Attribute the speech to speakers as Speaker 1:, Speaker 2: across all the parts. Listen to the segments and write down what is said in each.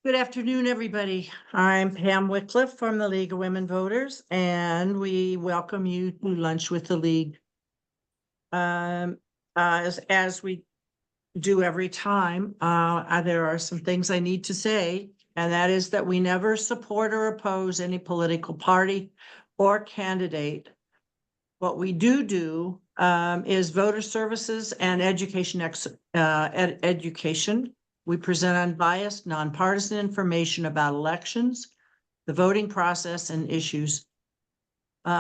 Speaker 1: Good afternoon, everybody. I'm Pam Wycliffe from the League of Women Voters, and we welcome you to Lunch with the League. As we do every time, there are some things I need to say, and that is that we never support or oppose any political party or candidate. What we do is voter services and education. Education. We present unbiased, nonpartisan information about elections, the voting process, and issues.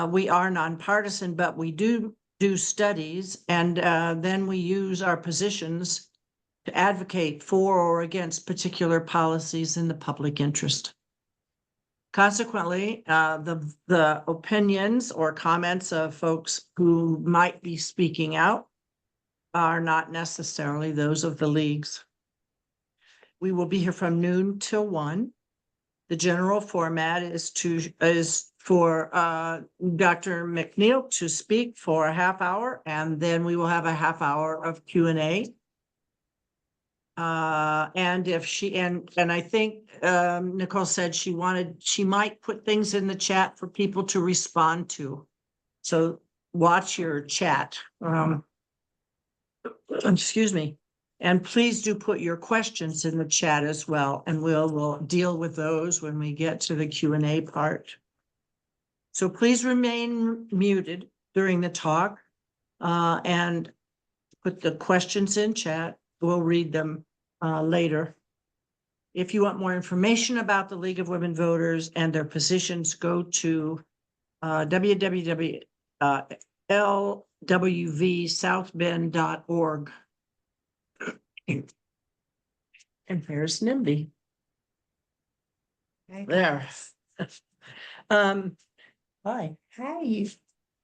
Speaker 1: We are nonpartisan, but we do studies, and then we use our positions to advocate for or against particular policies in the public interest. Consequently, the opinions or comments of folks who might be speaking out are not necessarily those of the leagues. We will be here from noon till 1. The general format is for Dr. McNeil to speak for a half hour, and then we will have a half hour of Q&A. And if she and I think Nicole said she might put things in the chat for people to respond to. So watch your chat. Excuse me. And please do put your questions in the chat as well, and we'll deal with those when we get to the Q&A part. So please remain muted during the talk and put the questions in chat. We'll read them later. If you want more information about the League of Women Voters and their positions, go to www.lwvsouthbend.org. And here's NIMBY. There. Hi.
Speaker 2: Hi.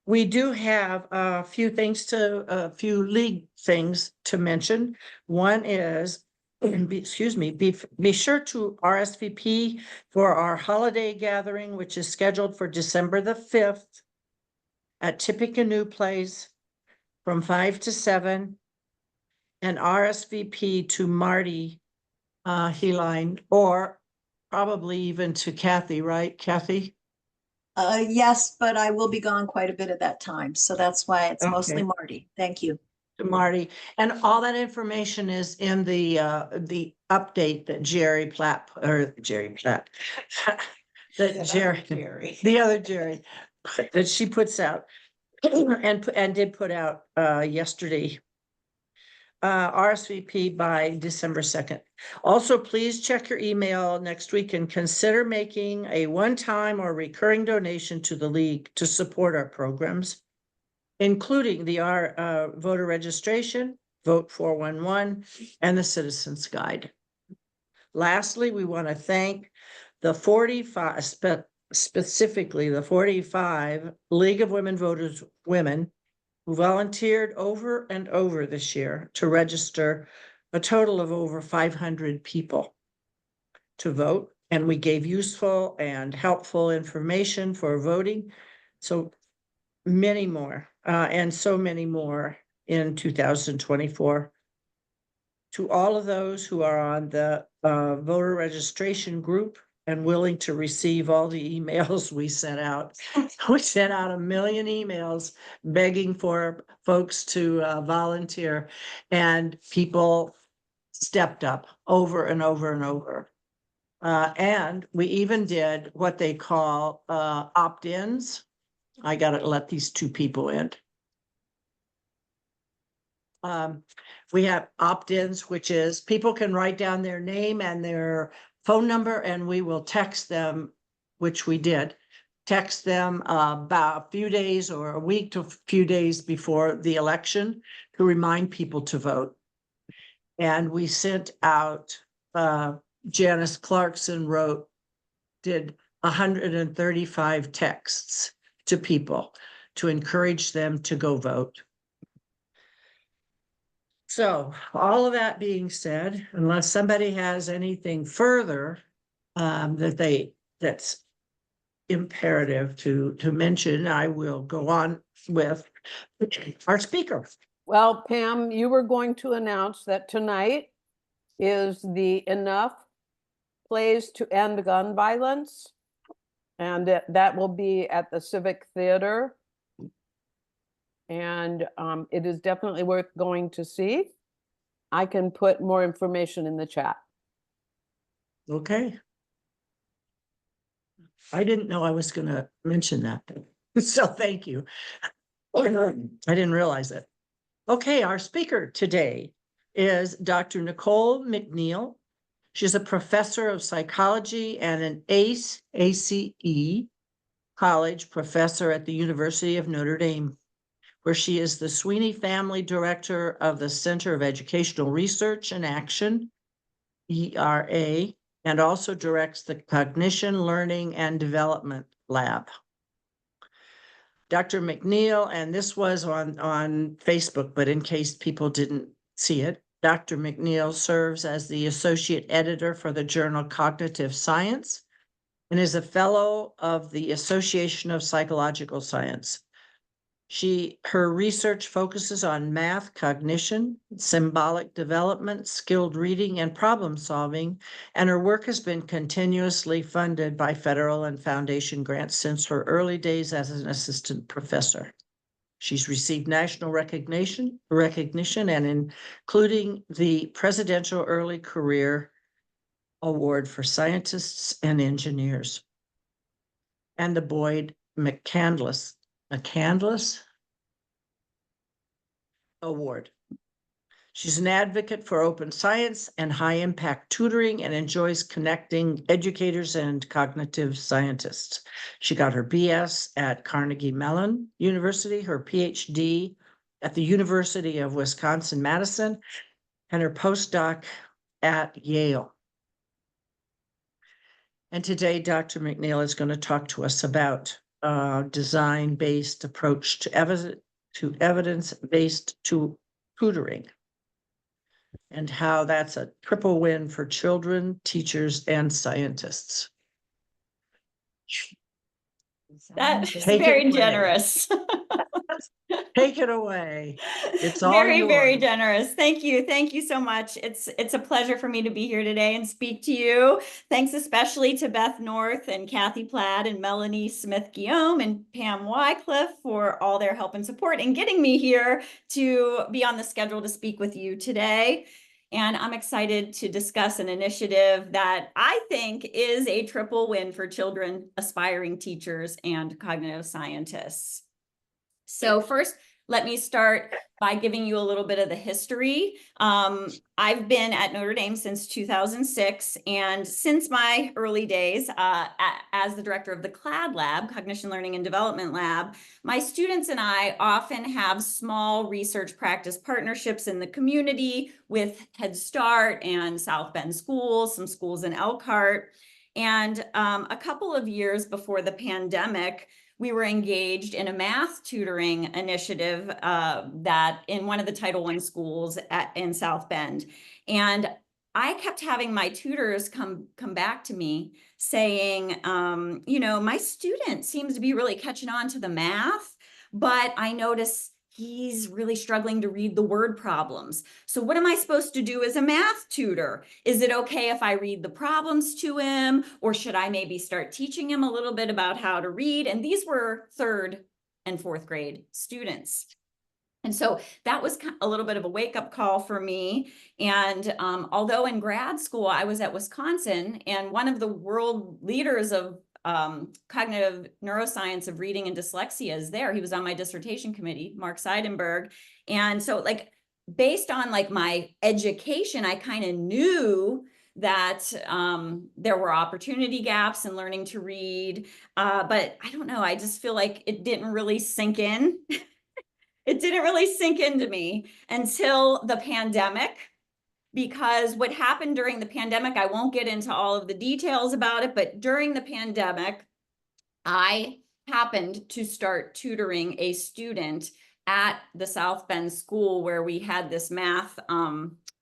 Speaker 1: We do have a few league things to mention. One is, be sure to RSVP for our holiday gathering, which is scheduled for December the 5th at Tippecanoe Place from 5 to 7, and RSVP to Marty Heline, or probably even to Kathy, right, Kathy?
Speaker 2: Yes, but I will be gone quite a bit at that time, so that's why it's mostly
Speaker 1: Okay.
Speaker 2: Marty. Thank you.
Speaker 1: To Marty, and all that information is in the update that Jerry Platt, the other Jerry, that she puts out and did put out yesterday. RSVP by December 2nd. Also, please check your email next week and consider making a one-time or recurring donation to the league to support our programs, including the voter registration, Vote 411, and the Citizens Guide. Lastly, we want to thank the 45, specifically the 45 League of Women Voters women who volunteered over and over this year to register a total of over 500 people to vote. And we gave useful and helpful information for voting. So many more, and so many more in 2024. To all of those who are on the voter registration group and willing to receive all the emails we sent out. We sent out 1 million emails begging for folks to volunteer, and people stepped up over and over and over. And we even did what they call opt-ins. I got to let these two people in. We have opt-ins, which is people can write down their name and their phone number, and we will text them, which we did, text them about a few days or a week to a few days before the election to remind people to vote. And we sent out, Janice Clarkson did 135 texts to people to encourage them to go vote. So all of that being said, unless somebody has anything further that's imperative to mention, I will go on with our speaker.
Speaker 3: Well, Pam, you were going to announce that tonight is the enough Plays to End Gun Violence. And that will be at the Civic Theater. And it is definitely worth going to see. I can put more information in the chat.
Speaker 1: Okay. I didn't know I was going to mention that. So thank you. I didn't realize it. Okay, our speaker today is Dr. Nicole McNeil. She's a professor of psychology and an ACE college professor at the University of Notre Dame, where she is the Sweeney Family Director of the Center of Educational Research and Action, ERA, and also directs the Cognition, Learning, and Development Lab. Dr. McNeil, and this was on Facebook, but in case people didn't see it, Dr. McNeil serves as the associate editor for the journal Cognitive Science and is a fellow of the Association of Psychological Science. Her research focuses on math, cognition, symbolic development, skilled reading, and problem solving, and her work has been continuously funded by federal and foundation grants since her early days as an assistant professor. She's received national recognition and including the Presidential Early Career Award for Scientists and Engineers and the Boyd McCandless Award. She's an advocate for open science and high impact tutoring and enjoys connecting educators and cognitive scientists. She got her BS at Carnegie Mellon University, her PhD at the University of Wisconsin-Madison, and her postdoc at Yale. And today, Dr. McNeil is going to talk to us about design-based approach to evidence-based tutoring and how that's a triple win for children, teachers, and scientists.
Speaker 4: That is
Speaker 1: Take it
Speaker 4: very
Speaker 1: away.
Speaker 4: generous.
Speaker 1: Take it away. It's all
Speaker 4: very
Speaker 1: yours.
Speaker 4: generous. Thank you. Thank you so much. It's a pleasure for me to be here today and speak to you. Thanks especially to Beth North and Kathy Platt and Melanie Smith-Guillaume and Pam Wycliffe for all their help and support in getting me here to be on the schedule to speak with you today. And I'm excited to discuss an initiative that I think is a triple win for children, aspiring teachers, and cognitive scientists. So first, let me start by giving you a little bit of the history. I've been at Notre Dame since 2006, and since my early days as the director of the CLAD lab, Cognition, Learning, and Development Lab, my students and I often have small research practice partnerships in the community with Head Start and South Bend schools, some schools in Elkhart. And a couple of years before the pandemic, we were engaged in a math tutoring initiative that in one of the Title I schools in South Bend. And I kept having my tutors come back to me saying, you know, my student seems to be really catching on to the math, but I notice he's really struggling to read the word problems. So what am I supposed to do as a math tutor? Is it okay if I read the problems to him, or should I maybe start teaching him a little bit about how to read? And these were 3rd and 4th grade students. And so that was a little bit of a wake-up call for me. And although in grad school, I was at Wisconsin, and one of the world leaders of cognitive neuroscience of reading and dyslexia is there. He was on my dissertation committee, Mark Seidenberg. And so like, based on like my education, I kind of knew that there were opportunity gaps in learning to read. But I don't know, I just feel like it didn't really sink in. It didn't really sink into me until the pandemic. Because what happened during the pandemic, I won't get into all of the details about it, but during the pandemic, I happened to start tutoring a student at the South Bend school where we had this math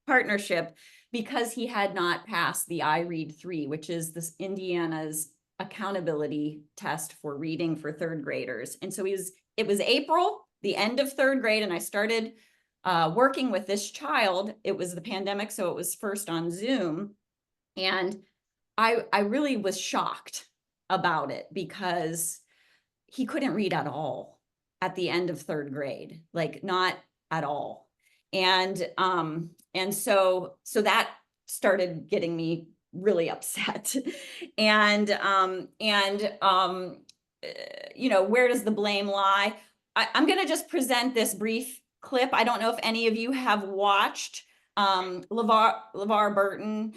Speaker 4: partnership because he had not passed the iRead 3, which is this Indiana's accountability test for reading for 3rd graders. And so it was April, the end of 3rd grade, and I started working with this child. It was the pandemic, so it was first on Zoom. And I really was shocked about it because he couldn't read at all at the end of 3rd grade, like not at all. And so that started getting me really upset. And you know, where does the blame lie? I'm going to just present this brief clip. I don't know if any of you have watched LeVar Burton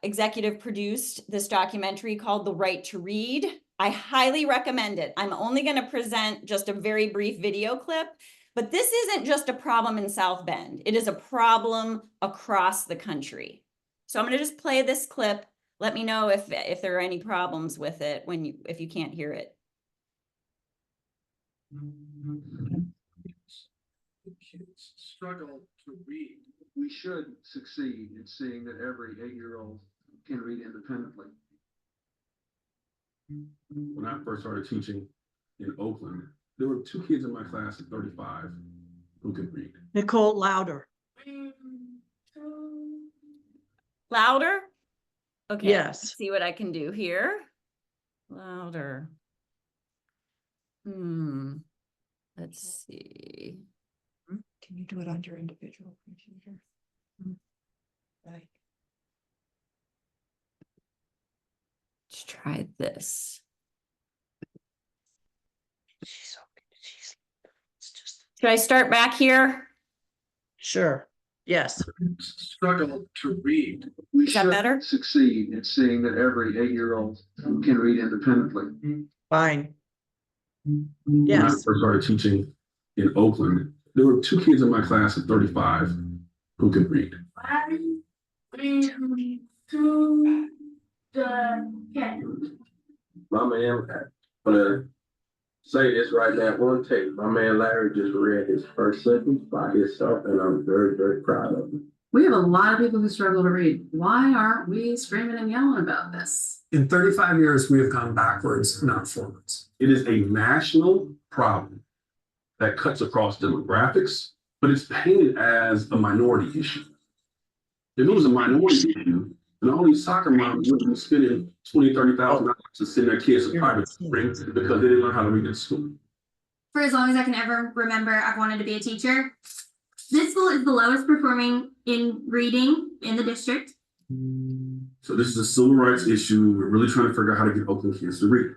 Speaker 4: executive produced this documentary called The Right to Read. I highly recommend it. I'm only going to present just a very brief video clip, but this isn't just a problem in South Bend. It is a problem across the country. So I'm going to just play this clip. Let me know if there are any problems with it if you can't hear it.
Speaker 5: Kids struggle to read. We should succeed in seeing that every 8-year-old can read independently.
Speaker 6: When I first started teaching in Oakland, there were 2 kids in my class of 35 who could read.
Speaker 1: Nicole, louder.
Speaker 4: Louder? Okay.
Speaker 1: Yes.
Speaker 4: Let's see what I can do here. Louder. Let's see.
Speaker 2: Can you do it on your individual computer? Right.
Speaker 4: Let's try this. Should I start back here?
Speaker 1: Sure. Yes.
Speaker 5: Struggle to read. We
Speaker 4: Is that
Speaker 5: should
Speaker 4: better?
Speaker 5: succeed in seeing that every 8-year-old can read independently.
Speaker 1: Fine.
Speaker 6: When I
Speaker 1: Yes.
Speaker 6: first started teaching in Oakland, there were 2 kids in my class of 35 who could read.
Speaker 7: My man, I'm gonna say this right now, one take. My man Larry just read his first sentence by himself, and I'm very, very proud of him.
Speaker 8: We have a lot of people who struggle to read. Why aren't we screaming and yelling about this?
Speaker 9: In 35 years, we have gone backwards, not forwards.
Speaker 6: It is a national problem that cuts across demographics, but it's painted as a minority issue. If it was a minority issue, and all these soccer moms would be spending $20,000, $30,000 to send their kids to private schools because they didn't learn how to read in school.
Speaker 10: For as long as I can ever remember, I've wanted to be a teacher. This school is the lowest performing in reading in the district.
Speaker 6: So this is a civil rights issue. We're really trying to figure out how to get Oakland kids to read.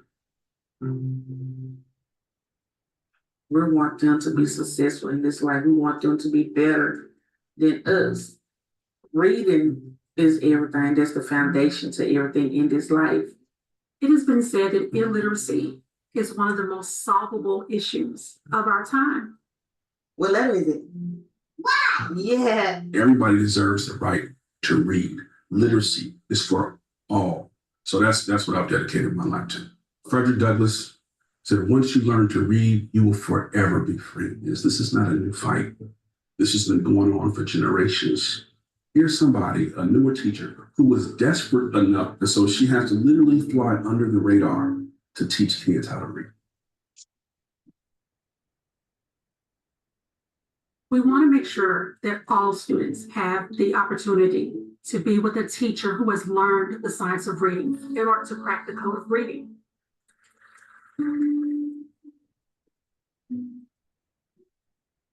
Speaker 8: We want them to be successful in this life. We want them to be better than us. Reading is everything. That's the foundation to everything in this life.
Speaker 11: It has been said that illiteracy is one of the most solvable issues of our time.
Speaker 8: What letter is it? Wow. Yeah.
Speaker 6: Everybody deserves the right to read. Literacy is for all. So that's what I've dedicated my life to. Frederick Douglass said, once you learn to read, you will forever be free. This is not a new fight. This has been going on for generations. Here's somebody, a newer teacher, who was desperate enough, and so she has to literally fly under the radar to teach kids how to read.
Speaker 11: We want to make sure that all students have the opportunity to be with a teacher who has learned the science of reading in order to crack the code of reading.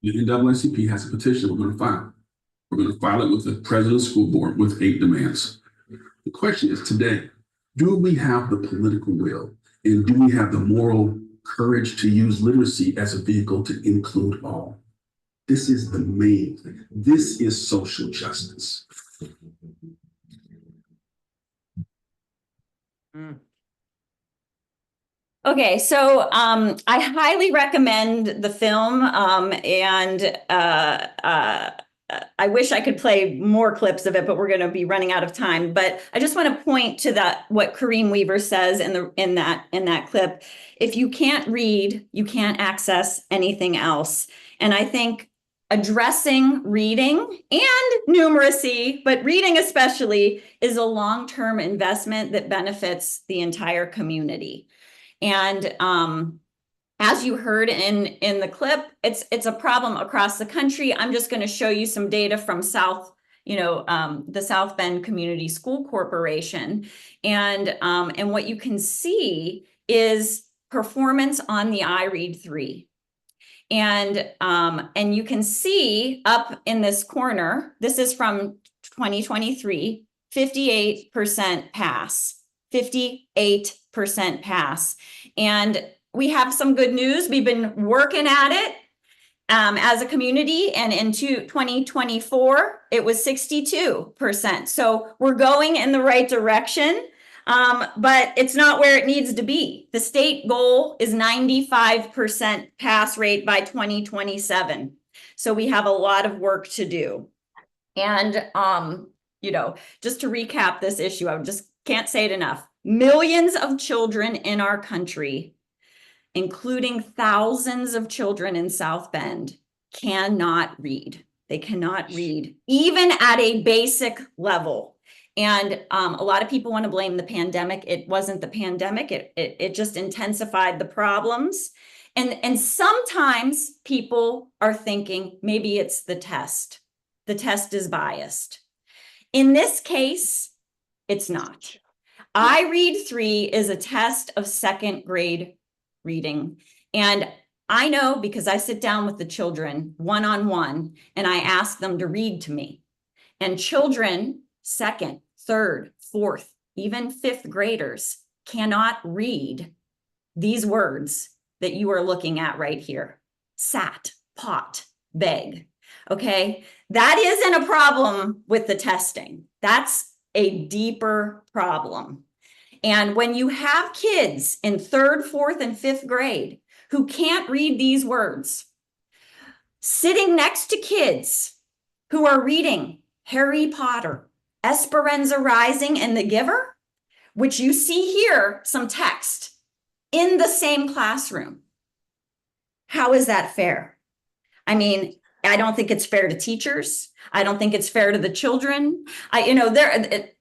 Speaker 6: The NAACP has a petition we're going to file. We're going to file it with the president of the school board with 8 demands. The question is today, do we have the political will and do we have the moral courage to use literacy as a vehicle to include all? This is the main thing. This is social justice.
Speaker 4: Okay, so I highly recommend the film, and I wish I could play more clips of it, but we're going to be running out of time. But I just want to point to that what Kareem Weaver says in that clip. If you can't read, you can't access anything else. And I think addressing reading and numeracy, but reading especially, is a long-term investment that benefits the entire community. And as you heard in the clip, it's a problem across the country. I'm just going to show you some data from South the South Bend Community School Corporation. And what you can see is performance on the iRead 3. And you can see up in this corner, this is from 2023, 58% pass, 58% pass. And we have some good news. We've been working at it as a community, and in 2024, it was 62%. So we're going in the right direction. But it's not where it needs to be. The state goal is 95% pass rate by 2027. So we have a lot of work to do. And, just to recap this issue, I just can't say it enough. Millions of children in our country, including thousands of children in South Bend, cannot read. They cannot read, even at a basic level. And a lot of people want to blame the pandemic. It wasn't the pandemic. It just intensified the problems. And sometimes people are thinking maybe it's the test. The test is biased. In this case, it's not. iRead 3 is a test of second grade reading. And I know because I sit down with the children one-on-one and I ask them to read to me. And children, second, third, fourth, even fifth graders cannot read these words that you are looking at right here. Sat, pot, beg. Okay, that isn't a problem with the testing. That's a deeper problem. And when you have kids in third, fourth, and fifth grade who can't read these words, sitting next to kids who are reading Harry Potter, Esperanza Rising, and The Giver, which you see here, some text in the same classroom. How is that fair? I mean, I don't think it's fair to teachers. I don't think it's fair to the children.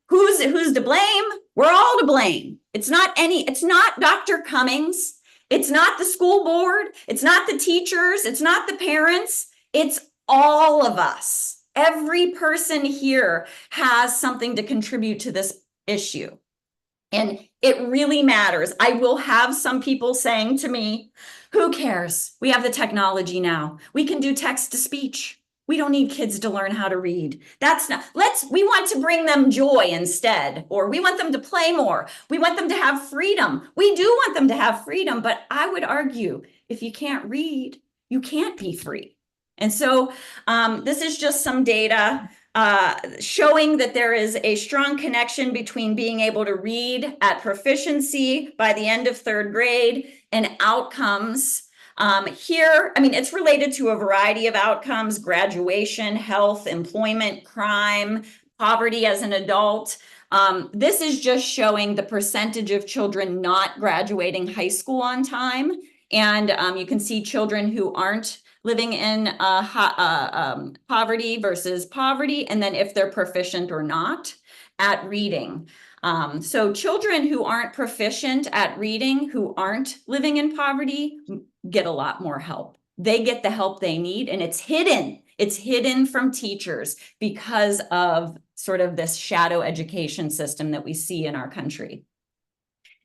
Speaker 4: Who's to blame? We're all to blame. It's not Dr. Cummings. It's not the school board. It's not the teachers. It's not the parents. It's all of us. Every person here has something to contribute to this issue. And it really matters. I will have some people saying to me, who cares? We have the technology now. We can do text to speech. We don't need kids to learn how to read. We want to bring them joy instead, or we want them to play more. We want them to have freedom. We do want them to have freedom, but I would argue if you can't read, you can't be free. And so this is just some data showing that there is a strong connection between being able to read at proficiency by the end of third grade and outcomes. It's related to a variety of outcomes: graduation, health, employment, crime, poverty as an adult. This is just showing the percentage of children not graduating high school on time. And you can see children who aren't living in poverty versus poverty, and then if they're proficient or not at reading. So children who aren't proficient at reading, who aren't living in poverty, get a lot more help. They get the help they need, and it's hidden. It's hidden from teachers because of sort of this shadow education system that we see in our country.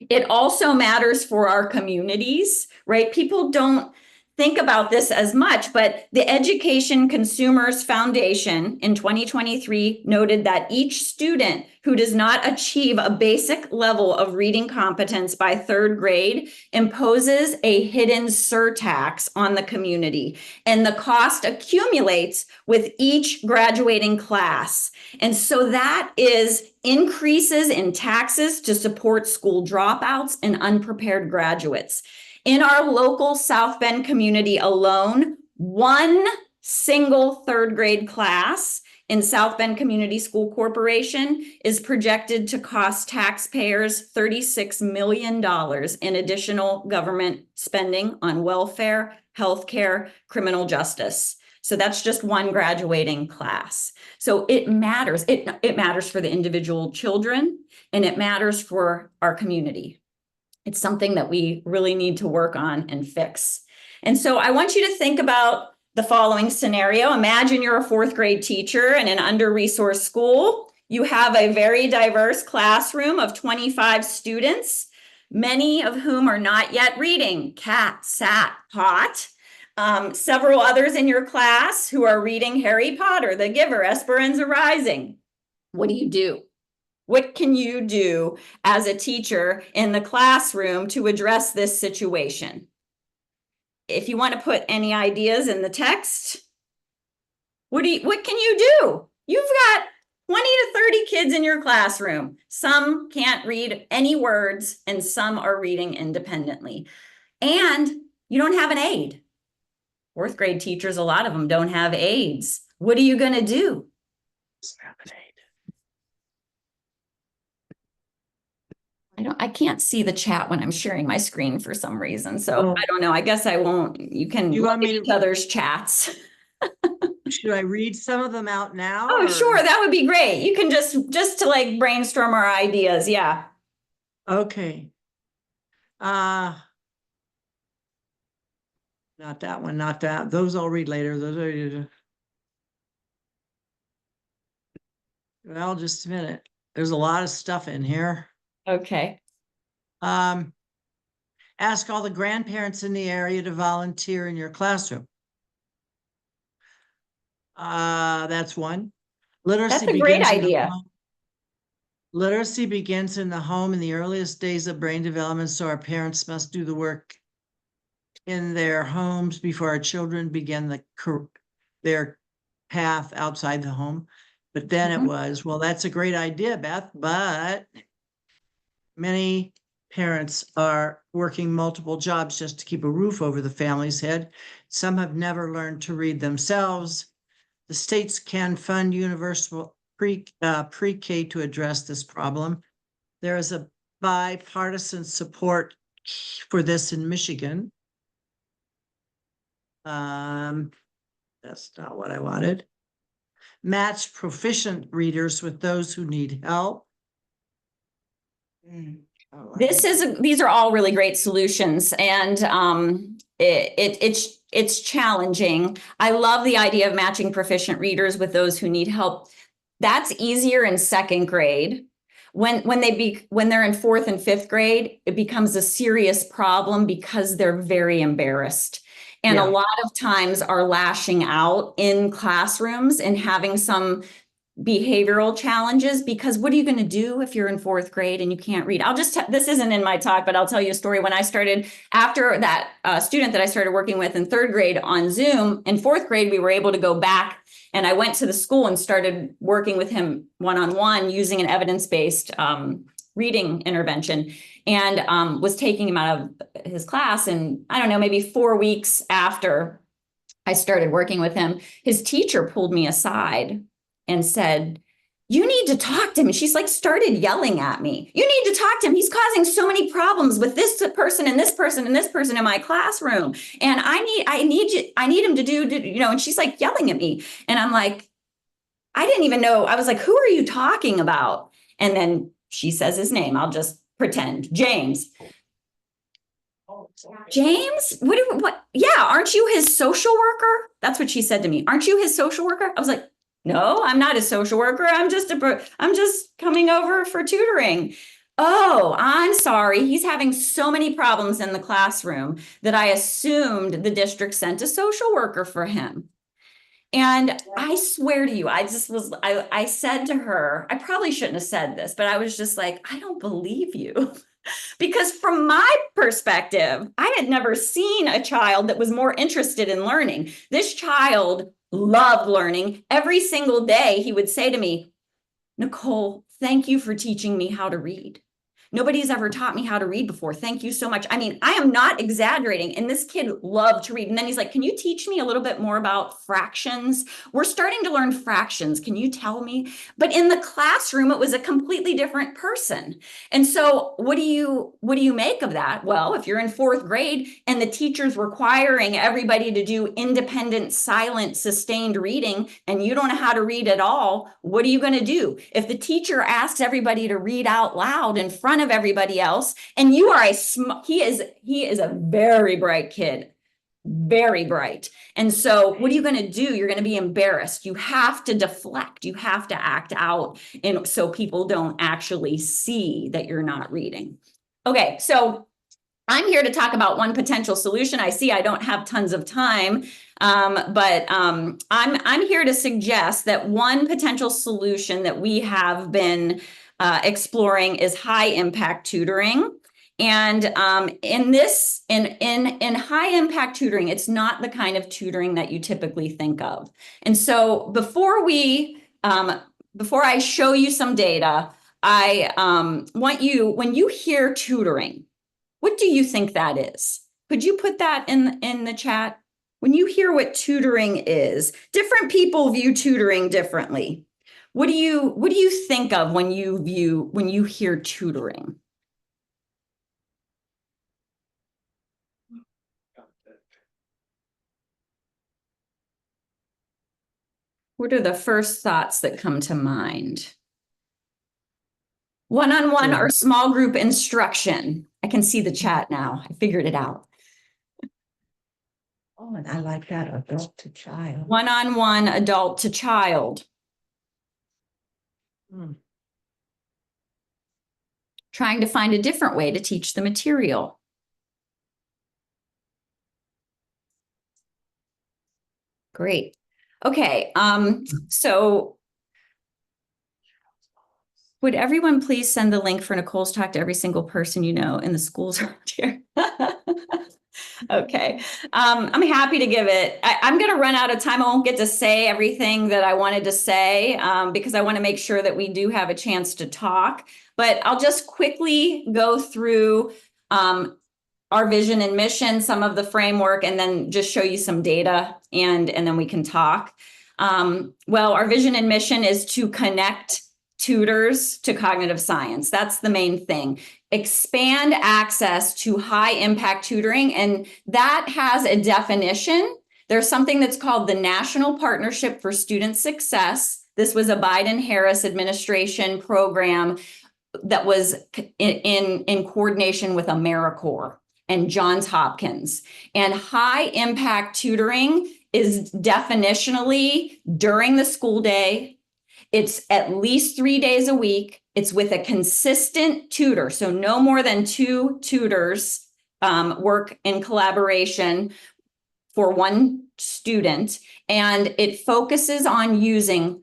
Speaker 4: It also matters for our communities, right? People don't think about this as much, but the Education Consumers Foundation in 2023 noted that each student who does not achieve a basic level of reading competence by third grade imposes a hidden surtax on the community, and the cost accumulates with each graduating class. And so that is increases in taxes to support school dropouts and unprepared graduates. In our local South Bend community alone, one single third grade class in South Bend Community School Corporation is projected to cost taxpayers $36 million in additional government spending on welfare, healthcare, criminal justice. So that's just one graduating class. So it matters. It matters for the individual children, and it matters for our community. It's something that we really need to work on and fix. And so I want you to think about the following scenario. Imagine you're a fourth grade teacher in an under-resourced school. You have a very diverse classroom of 25 students, many of whom are not yet reading. Cat, sat, pot. Several others in your class who are reading Harry Potter, The Giver, Esperanza Rising. What do? What can you do as a teacher in the classroom to address this situation? If you want to put any ideas in the text, what can you do? You've got 20 to 30 kids in your classroom. Some can't read any words and some are reading independently. And you don't have an aide. Fourth grade teachers, a lot of them don't have aides. What are you going to do? I can't see the chat when I'm sharing my screen for some reason. So I don't know. I guess I won't. You can look at each other's chats.
Speaker 1: Should I read some of them out now?
Speaker 4: Oh, sure. That would be great. You can just to like brainstorm our ideas. Yeah.
Speaker 1: Okay. Not that one, not that. Those I'll read later. Those are. Well, just a minute. There's a lot of stuff in here.
Speaker 4: Okay.
Speaker 1: Ask all the grandparents in the area to volunteer in your classroom. That's one. Literacy.
Speaker 4: That's a great idea.
Speaker 1: Literacy begins in the home in the earliest days of brain development, so our parents must do the work in their homes before our children begin their path outside the home. But then it was, well, that's a great idea, Beth, but many parents are working multiple jobs just to keep a roof over the family's head. Some have never learned to read themselves. The states can fund universal pre-K to address this problem. There is a bipartisan support for this in Michigan. That's not what I wanted. Match proficient readers with those who need help.
Speaker 4: These are all really great solutions, and it's challenging. I love the idea of matching proficient readers with those who need help. That's easier in second grade. When they're in fourth and fifth grade, it becomes a serious problem because they're very embarrassed. And a lot of times are lashing out in classrooms and having some behavioral challenges, because what are you going to do if you're in fourth grade and you can't read? This isn't in my talk, but I'll tell you a story. When I started, after that student that I started working with in third grade on Zoom, in fourth grade, we were able to go back, and I went to the school and started working with him one-on-one using an evidence-based reading intervention, and was taking him out of his class. And I don't know, maybe 4 weeks after I started working with him, his teacher pulled me aside and said, "You need to talk to him." She's like started yelling at me. "You need to talk to him. He's causing so many problems with this person and this person and this person in my classroom. And I need him to do, and she's like yelling at me. And I'm like, I didn't even know. I was like, "Who are you talking about?" And then she says his name. I'll just pretend. James. James? What? Yeah, aren't you his social worker? That's what she said to me. "Aren't you his social worker?" I was like, "No, I'm not a social worker. I'm just coming over for tutoring." "Oh, I'm sorry. He's having so many problems in the classroom that I assumed the district sent a social worker for him." And I swear to you, I said to her, I probably shouldn't have said this, but I was just like, I don't believe you. Because from my perspective, I had never seen a child that was more interested in learning. This child loved learning. Every single day he would say to me, "Nicole, thank you for teaching me how to read. Nobody's ever taught me how to read before. Thank you so much." I mean, I am not exaggerating. And this kid loved to read. And then he's like, "Can you teach me a little bit more about fractions? We're starting to learn fractions. Can you tell me?" But in the classroom, it was a completely different person. And so what do you make of that? Well, if you're in fourth grade and the teacher's requiring everybody to do independent, silent, sustained reading, and you don't know how to read at all, what are you going to do? If the teacher asks everybody to read out loud in front of everybody else, and you are he is a very bright kid, very bright. And so what are you going to do? You're going to be embarrassed. You have to deflect. You have to act out, and so people don't actually see that you're not reading. Okay, so I'm here to talk about one potential solution. I see I don't have tons of time, but I'm here to suggest that one potential solution that we have been exploring is high impact tutoring. And in high impact tutoring, it's not the kind of tutoring that you typically think of. And so before I show you some data, I want you, when you hear tutoring, what do you think that is? Could you put that in the chat? When you hear what tutoring is, different people view tutoring differently. What do you think of when you hear tutoring? What are the first thoughts that come to mind? One-on-one or small group instruction. I can see the chat now. I figured it out.
Speaker 1: Oh, and I like that, adult to child.
Speaker 4: One-on-one, adult to child. Trying to find a different way to teach the material. Great. Okay, so would everyone please send the link for Nicole's talk to every single person you know in the schools around here? Okay, I'm happy to give it. I'm going to run out of time. I won't get to say everything that I wanted to say because I want to make sure that we do have a chance to talk. But I'll just quickly go through our vision and mission, some of the framework, and then just show you some data, and then we can talk. Well, our vision and mission is to connect tutors to cognitive science. That's the main thing. Expand access to high impact tutoring, and that has a definition. There's something that's called the National Partnership for Student Success. This was a Biden-Harris administration program that was in coordination with AmeriCorps and Johns Hopkins. And high impact tutoring is definitionally during the school day. It's at least 3 days a week. It's with a consistent tutor. So no more than 2 tutors work in collaboration for one student. And it focuses on using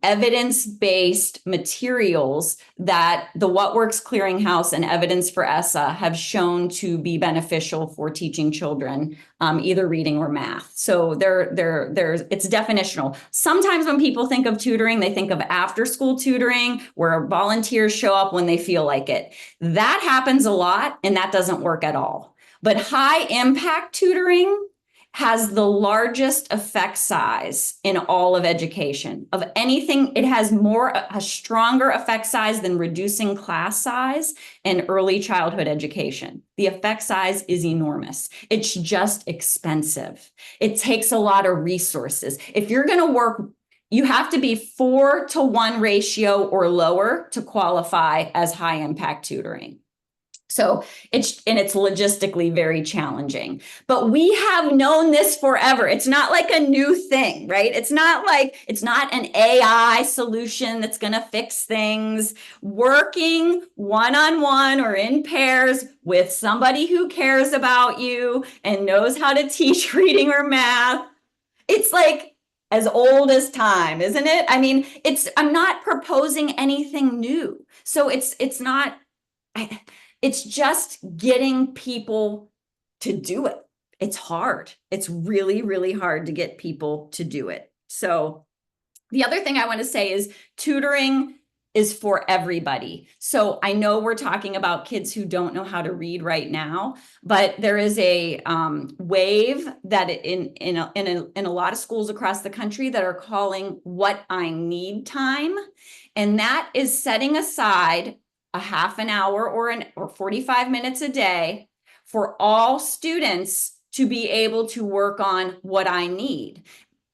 Speaker 4: evidence-based materials that the What Works Clearinghouse and Evidence for ESSA have shown to be beneficial for teaching children either reading or math. So it's definitional. Sometimes when people think of tutoring, they think of after-school tutoring where volunteers show up when they feel like it. That happens a lot, and that doesn't work at all. But high-impact tutoring has the largest effect size in all of education. Of anything, it has a stronger effect size than reducing class size in early childhood education. The effect size is enormous. It's just expensive. It takes a lot of resources. If you're going to work, you have to be 4-to-1 ratio or lower to qualify as high impact tutoring. So it's logistically very challenging, but we have known this forever. It's not like a new thing, right? It's not an AI solution that's going to fix things. Working one-on-one or in pairs with somebody who cares about you and knows how to teach reading or math. It's like as old as time, isn't it? I mean, I'm not proposing anything new. So it's just getting people to do it. It's hard. It's really, really hard to get people to do it. So the other thing I want to say is tutoring is for everybody. So I know we're talking about kids who don't know how to read right now, but there is a wave that in a lot of schools across the country that are calling What I Need Time. And that is setting aside a half an hour or 45 minutes a day for all students to be able to work on what I need,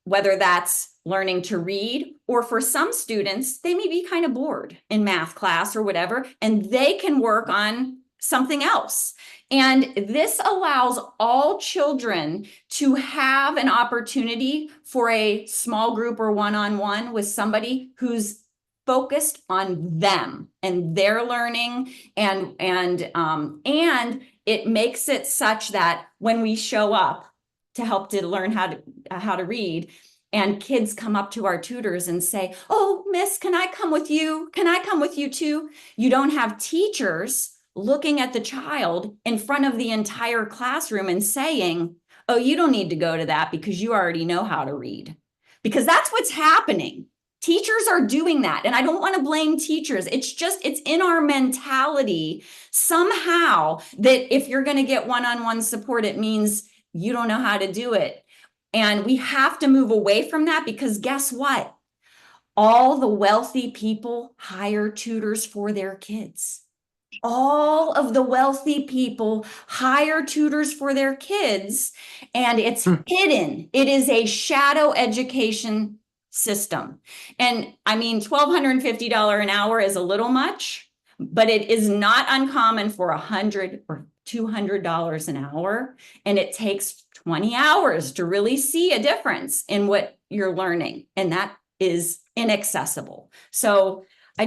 Speaker 4: whether that's learning to read, or for some students, they may be kind of bored in math class or whatever, and they can work on something else. And this allows all children to have an opportunity for a small group or one-on-one with somebody who's focused on them and their learning, and it makes it such that when we show up to help to learn how to read, and kids come up to our tutors and say, "Oh, miss, can I come with you? Can I come with you too?" You don't have teachers looking at the child in front of the entire classroom and saying, "Oh, you don't need to go to that because you already know how to read." Because that's what's happening. Teachers are doing that. And I don't want to blame teachers. It's in our mentality somehow that if you're going to get one-on-one support, it means you don't know how to do it. And we have to move away from that, because guess what? All the wealthy people hire tutors for their kids. All of the wealthy people hire tutors for their kids, and it's hidden. It is a shadow education system. And I mean, $1,250 an hour is a little much, but it is not uncommon for $100 or $200 an hour. And it takes 20 hours to really see a difference in what you're learning. And that is inaccessible. So I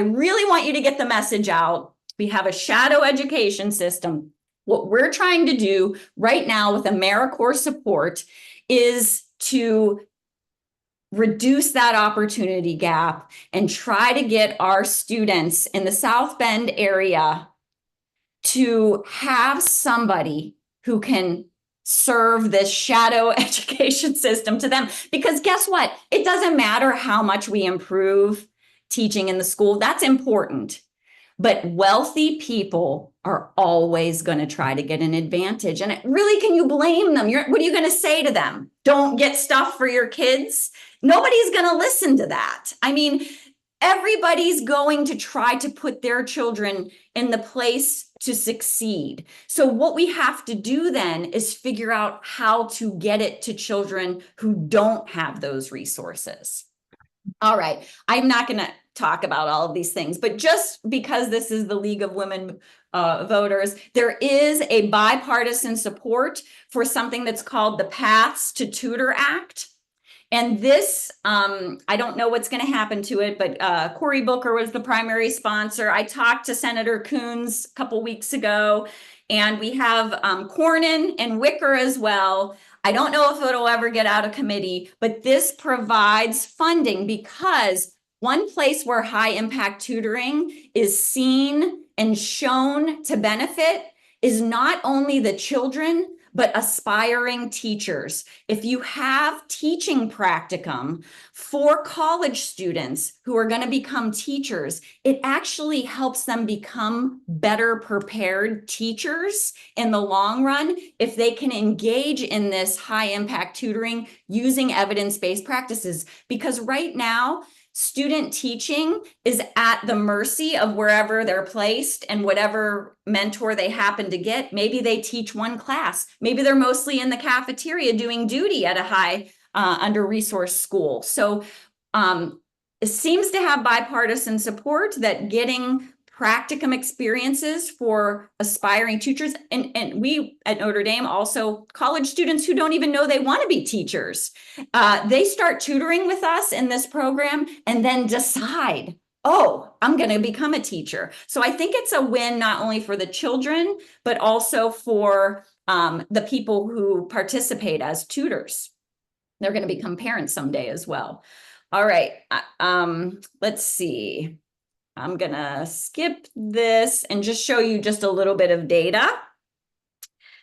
Speaker 4: really want you to get the message out. We have a shadow education system. What we're trying to do right now with AmeriCorps support is to reduce that opportunity gap and try to get our students in the South Bend area to have somebody who can serve this shadow education system to them. Because guess what? It doesn't matter how much we improve teaching in the school. That's important. But wealthy people are always going to try to get an advantage. And really, can you blame them? What are you going to say to them? Don't get stuff for your kids? Nobody's going to listen to that. I mean, everybody's going to try to put their children in the place to succeed. So what we have to do then is figure out how to get it to children who don't have those resources. All right, I'm not going to talk about all of these things, but just because this is the League of Women Voters, there is a bipartisan support for something that's called the Paths to Tutor Act. And this, I don't know what's going to happen to it, but Cory Booker was the primary sponsor. I talked to Senator Coons a couple weeks ago, and we have Cornyn and Wicker as well. I don't know if it'll ever get out of committee, but this provides funding, because one place where high impact tutoring is seen and shown to benefit is not only the children, but aspiring teachers. If you have teaching practicum for college students who are going to become teachers, it actually helps them become better prepared teachers in the long run if they can engage in this high impact tutoring using evidence-based practices. Because right now, student teaching is at the mercy of wherever they're placed and whatever mentor they happen to get. Maybe they teach one class. Maybe they're mostly in the cafeteria doing duty at a high under-resourced school. So it seems to have bipartisan support that getting practicum experiences for aspiring teachers, and we at Notre Dame also college students who don't even know they want to be teachers. They start tutoring with us in this program and then decide, oh, I'm going to become a teacher. So I think it's a win not only for the children, but also for the people who participate as tutors. They're going to become parents someday as well. All right, let's see. I'm going to skip this and just show you just a little bit of data,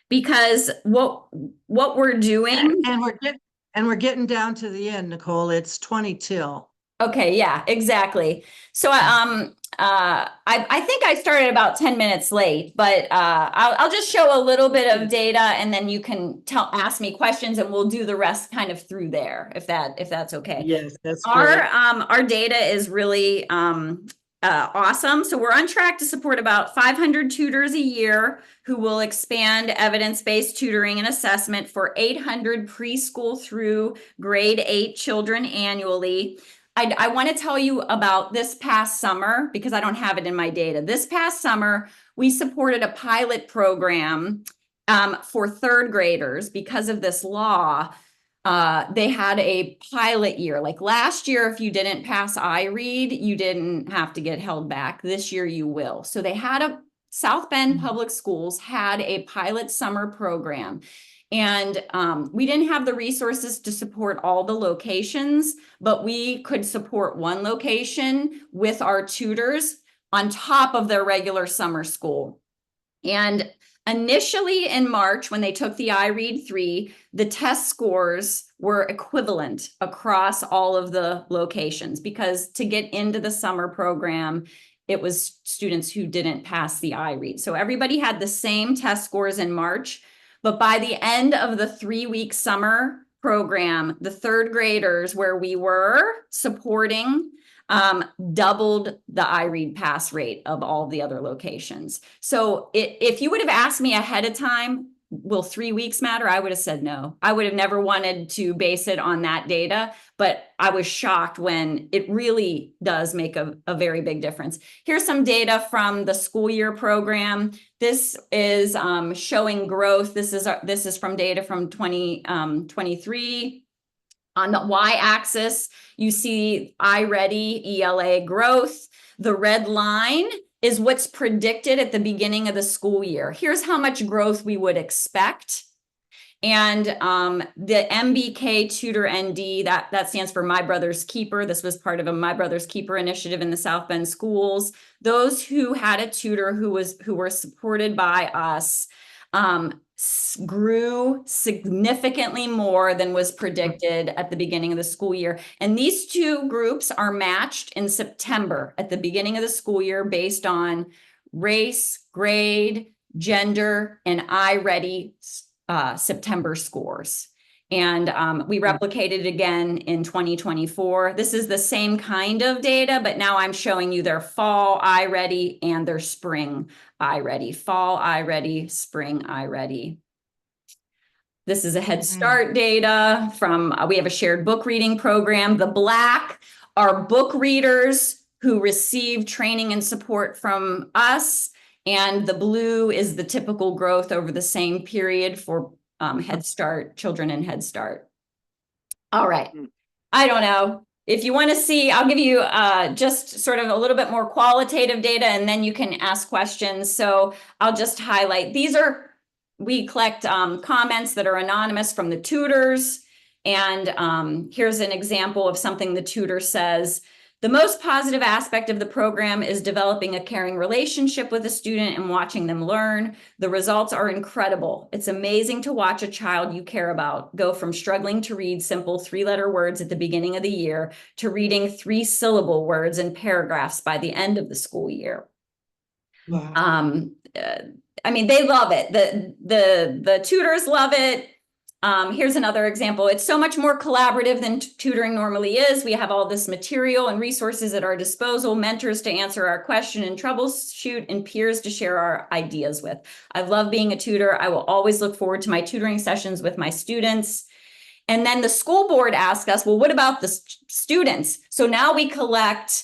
Speaker 4: because what we're doing.
Speaker 1: And we're getting down to the end, Nicole. It's 20 till.
Speaker 4: Okay, yeah, exactly. So I think I started about 10 minutes late, but I'll just show a little bit of data, and then you can ask me questions, and we'll do the rest kind of through there, if that's okay.
Speaker 1: Yes, that's
Speaker 4: great. Our data is really awesome. So we're on track to support about 500 tutors a year who will expand evidence-based tutoring and assessment for 800 preschool through grade 8 children annually. I want to tell you about this past summer because I don't have it in my data. This past summer, we supported a pilot program for third graders because of this law. They had a pilot year. Like last year, if you didn't pass iRead, you didn't have to get held back. This year you will. So they had South Bend Public Schools had a pilot summer program. And we didn't have the resources to support all the locations, but we could support one location with our tutors on top of their regular summer school. And initially in March, when they took the iRead 3, the test scores were equivalent across all of the locations because to get into the summer program, it was students who didn't pass the iRead. So everybody had the same test scores in March, but by the end of the 3-week summer program, the third graders where we were supporting doubled the iRead pass rate of all the other locations. So if you would have asked me ahead of time, will 3 weeks matter? I would have said no. I would have never wanted to base it on that data, but I was shocked when it really does make a very big difference. Here's some data from the school year program. This is showing growth. This is from data from 2023. On the y-axis, you see iReady ELA growth. The red line is what's predicted at the beginning of the school year. Here's how much growth we would expect. And the MBK Tutor ND, that stands for My Brother's Keeper. This was part of a My Brother's Keeper initiative in the South Bend schools. Those who had a tutor who were supported by us grew significantly more than was predicted at the beginning of the school year. And these two groups are matched in September at the beginning of the school year based on race, grade, gender, and iReady September scores. And we replicated it again in 2024. This is the same kind of data, but now I'm showing you their fall iReady and their spring iReady. Fall iReady, spring iReady. This is a Head Start data from, we have a shared book reading program. The black are book readers who receive training and support from us. And the blue is the typical growth over the same period for Head Start, children in Head Start. All right. I don't know. If you want to see, I'll give you just sort of a little bit more qualitative data and then you can ask questions. So I'll just highlight, we collect comments that are anonymous from the tutors. And here's an example of something the tutor says. The most positive aspect of the program is developing a caring relationship with a student and watching them learn. The results are incredible. It's amazing to watch a child you care about go from struggling to read simple 3-letter words at the beginning of the year to reading 3-syllable words and paragraphs by the end of the school year. Wow. I mean, they love it. The tutors love it. Here's another example. It's so much more collaborative than tutoring normally is. We have all this material and resources at our disposal, mentors to answer our question and troubleshoot, and peers to share our ideas with. I love being a tutor. I will always look forward to my tutoring sessions with my students. And then the school board asked us, well, what about the students? So now we collect,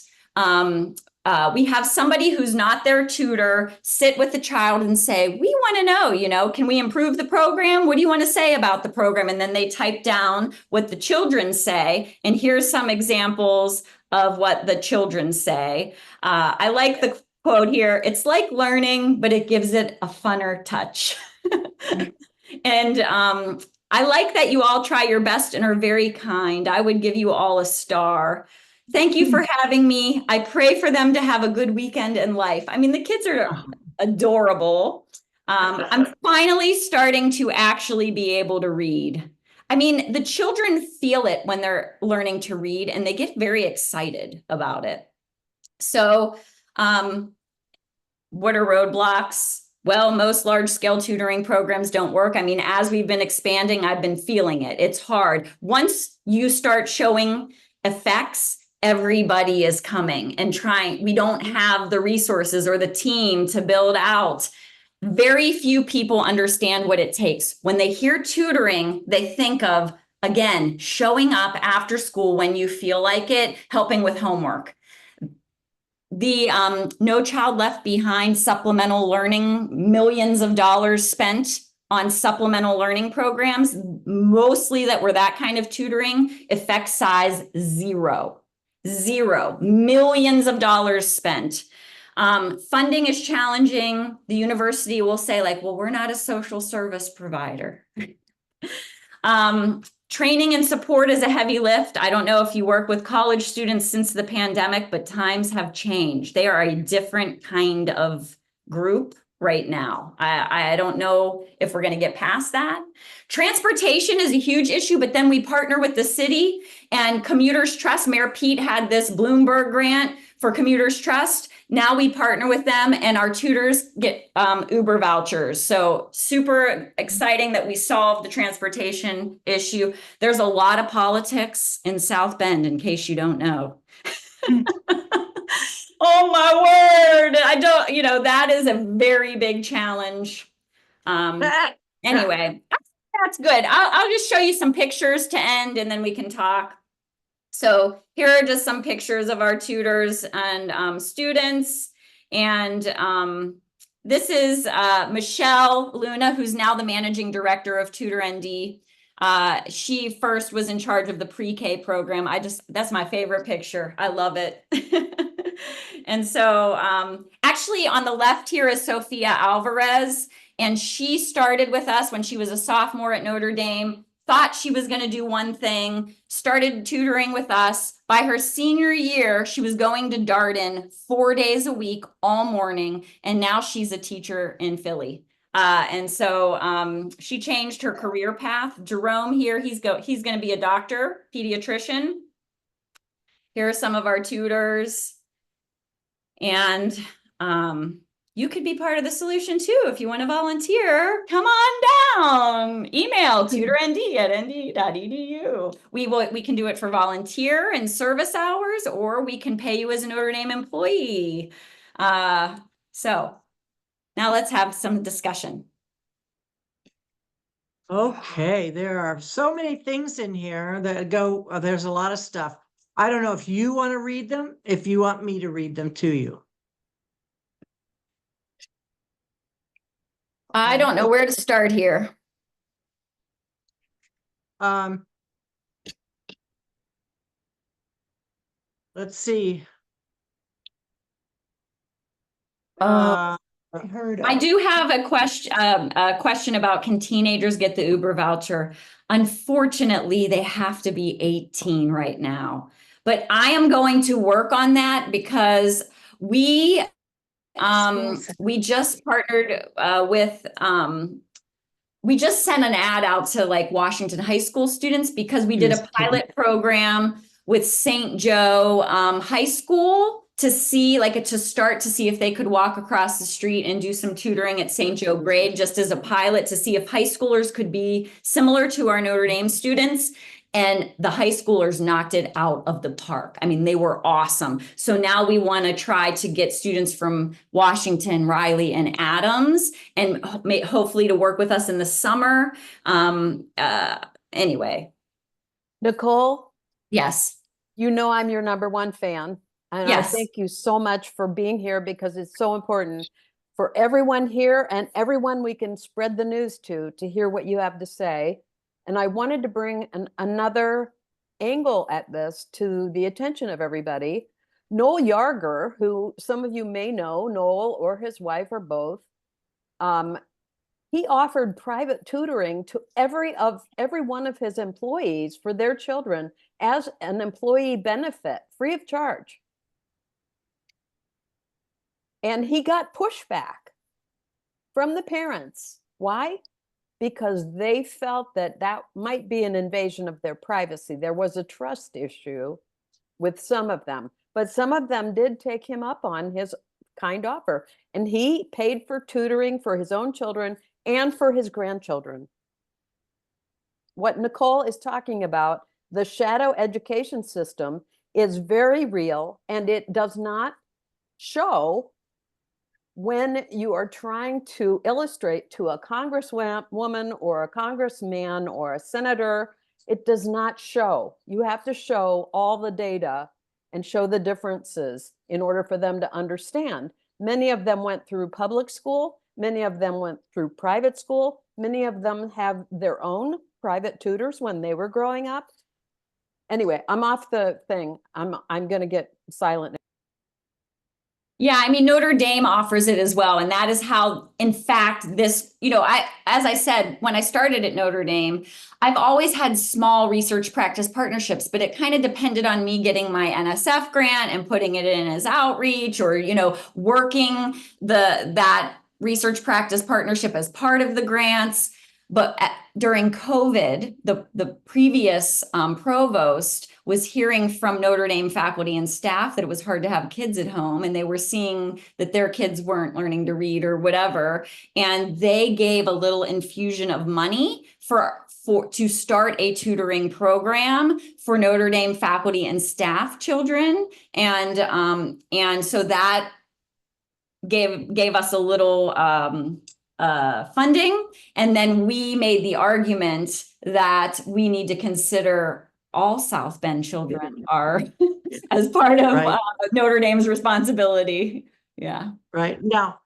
Speaker 4: we have somebody who's not their tutor sit with the child and say, we want to know, can we improve the program? What do you want to say about the program? And then they type down what the children say. And here's some examples of what the children say. I like the quote here. It's like learning, but it gives it a funner touch. And I like that you all try your best and are very kind. I would give you all a star. Thank you for having me. I pray for them to have a good weekend in life. I mean, the kids are adorable. I'm finally starting to actually be able to read. I mean, the children feel it when they're learning to read and they get very excited about it. So what are roadblocks? Well, most large-scale tutoring programs don't work. I mean, as we've been expanding, I've been feeling it. It's hard. Once you start showing effects, everybody is coming and trying. We don't have the resources or the team to build out. Very few people understand what it takes. When they hear tutoring, they think of Again, showing up after school when you feel like it, helping with homework. The No Child Left Behind supplemental learning, millions of dollars spent on supplemental learning programs, mostly that were that kind of tutoring, effect size 0. Millions of dollars spent. Funding is challenging. The university will say like, well, we're not a social service provider. Training and support is a heavy lift. I don't know if you work with college students since the pandemic, but times have changed. They are a different kind of group right now. I don't know if we're going to get past that. Transportation is a huge issue, but then we partner with the city and Commuters Trust. Mayor Pete had this Bloomberg grant for Commuters Trust. Now we partner with them and our tutors get Uber vouchers. So super exciting that we solved the transportation issue. There's a lot of politics in South Bend, in case you don't know. Oh my word. That is a very big challenge. Anyway, that's good. I'll just show you some pictures to end and then we can talk. So here are just some pictures of our tutors and students. And this is Michelle Luna, who's now the managing director of Tutor ND. She first was in charge of the pre-K program. That's my favorite picture. I love it. And so actually on the left here is Sophia Alvarez, and she started with us when she was a sophomore at Notre Dame, thought she was going to do one thing, started tutoring with us. By her senior year, she was going to Darden 4 days a week, all morning, and now she's a teacher in Philly. And so she changed her career path. Jerome here, he's going to be a doctor, pediatrician. Here are some of our tutors. And you could be part of the solution too. If you want to volunteer, come on down. Email tutornd@nd.edu. We can do it for volunteer and service hours, or we can pay you as a Notre Dame employee. So now let's have some discussion.
Speaker 1: Okay, there are so many things in here that go, there's a lot of stuff. I don't know if you want to read them, if you want me to read them to you.
Speaker 4: I don't know where to start here.
Speaker 1: Let's see.
Speaker 4: I do have a question about, can teenagers get the Uber voucher? Unfortunately, they have to be 18 right now. But I am going to work on that because we just partnered with we just sent an ad out to like Washington high school students because we did a pilot program with St. Joe High School to see, to start to see if they could walk across the street and do some tutoring at St. Joe grade, just as a pilot to see if high schoolers could be similar to our Notre Dame students. And the high schoolers knocked it out of the park. I mean, they were awesome. So now we want to try to get students from Washington, Riley, and Adams, and hopefully to work with us in the summer. Anyway.
Speaker 3: Nicole?
Speaker 4: Yes.
Speaker 3: You know I'm your #1 fan. And
Speaker 4: yes.
Speaker 3: I thank you so much for being here because it's so important for everyone here and everyone we can spread the news to hear what you have to say. And I wanted to bring another angle at this to the attention of everybody. Noel Yarger, who some of you may know, Noel or his wife or both, he offered private tutoring to every one of his employees for their children as an employee benefit, free of charge. And he got pushback from the parents. Why? Because they felt that might be an invasion of their privacy. There was a trust issue with some of them, but some of them did take him up on his kind offer. And he paid for tutoring for his own children and for his grandchildren. What Nicole is talking about, the shadow education system, is very real, and it does not show when you are trying to illustrate to a congresswoman or a congressman or a senator it does not show. You have to show all the data and show the differences in order for them to understand. Many of them went through public school. Many of them went through private school. Many of them have their own private tutors when they were growing up. Anyway, I'm off the thing. I'm going to get silent.
Speaker 4: Yeah, I mean, Notre Dame offers it as well. And that is how, in fact, this, as I said, when I started at Notre Dame, I've always had small research practice partnerships, but it kind of depended on me getting my NSF grant and putting it in as outreach, or, working that research practice partnership as part of the grants. But during COVID, the previous provost was hearing from Notre Dame faculty and staff that it was hard to have kids at home, and they were seeing that their kids weren't learning to read or whatever. And they gave a little infusion of money to start a tutoring program for Notre Dame faculty and staff children. And so that gave us a little funding. And then we made the argument that we need to consider all South Bend children are as part of Notre Dame's responsibility. Yeah.
Speaker 1: Right. Now,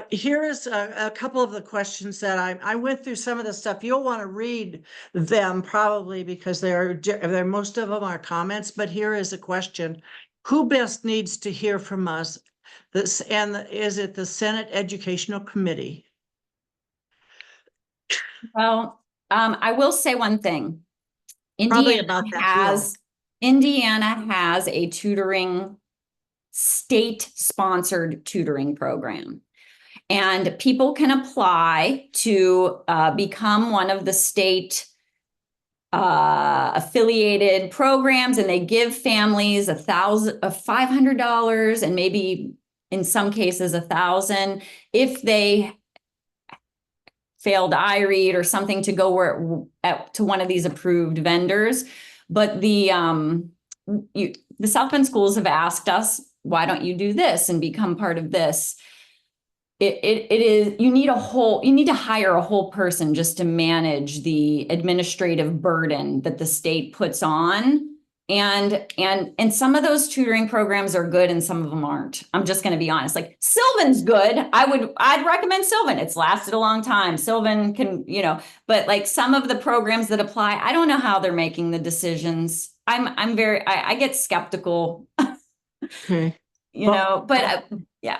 Speaker 1: here is a couple of the questions that I went through some of the stuff. You'll want to read them probably because they're most of them are comments, but here is a question. Who best needs to hear from us? Is it the Senate Educational Committee?
Speaker 4: Well, I will say one thing.
Speaker 1: Indiana
Speaker 4: has a tutoring, state-sponsored tutoring program. And people can apply to become one of the state affiliated programs, and they give families $500 and maybe in some cases $1,000 if they failed iRead or something to go to one of these approved vendors. But the South Bend schools have asked us, why don't you do this and become part of this? You need to hire a whole person just to manage the administrative burden that the state puts on. And some of those tutoring programs are good and some of them aren't. I'm just going to be honest. Like Sylvan's good. I'd recommend Sylvan. It's lasted a long time. Sylvan can, but like some of the programs that apply, I don't know how they're making the decisions. I get skeptical,
Speaker 1: Okay.
Speaker 4: but yeah.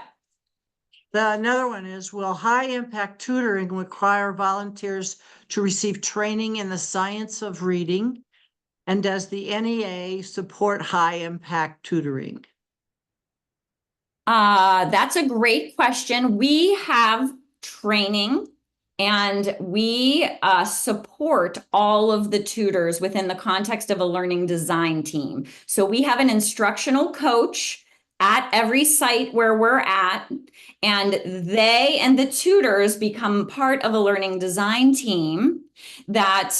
Speaker 1: Another one is, will high impact tutoring require volunteers to receive training in the science of reading? And does the NEA support high impact tutoring?
Speaker 4: That's a great question. We have training and we support all of the tutors within the context of a learning design team. So we have an instructional coach at every site where we're at, and they and the tutors become part of a learning design team that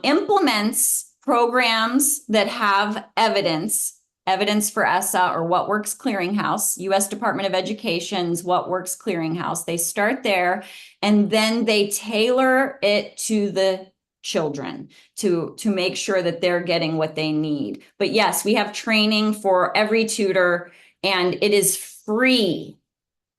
Speaker 4: implements programs that have evidence for ESSA or What Works Clearinghouse, U.S. Department of Education's What Works Clearinghouse. They start there and then they tailor it to the children to make sure that they're getting what they need. But yes, we have training for every tutor and it is free.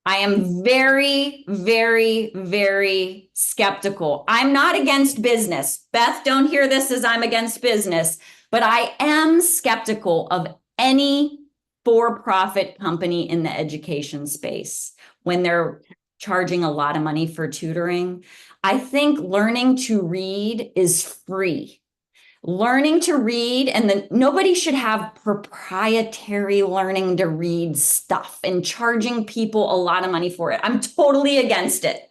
Speaker 4: I am very, very, very skeptical. I'm not against business. Beth, don't hear this as I'm against business, but I am skeptical of any for-profit company in the education space when they're charging a lot of money for tutoring. I think learning to read is free. Learning to read, and then nobody should have proprietary learning to read stuff and charging people a lot of money for it. I'm totally against it.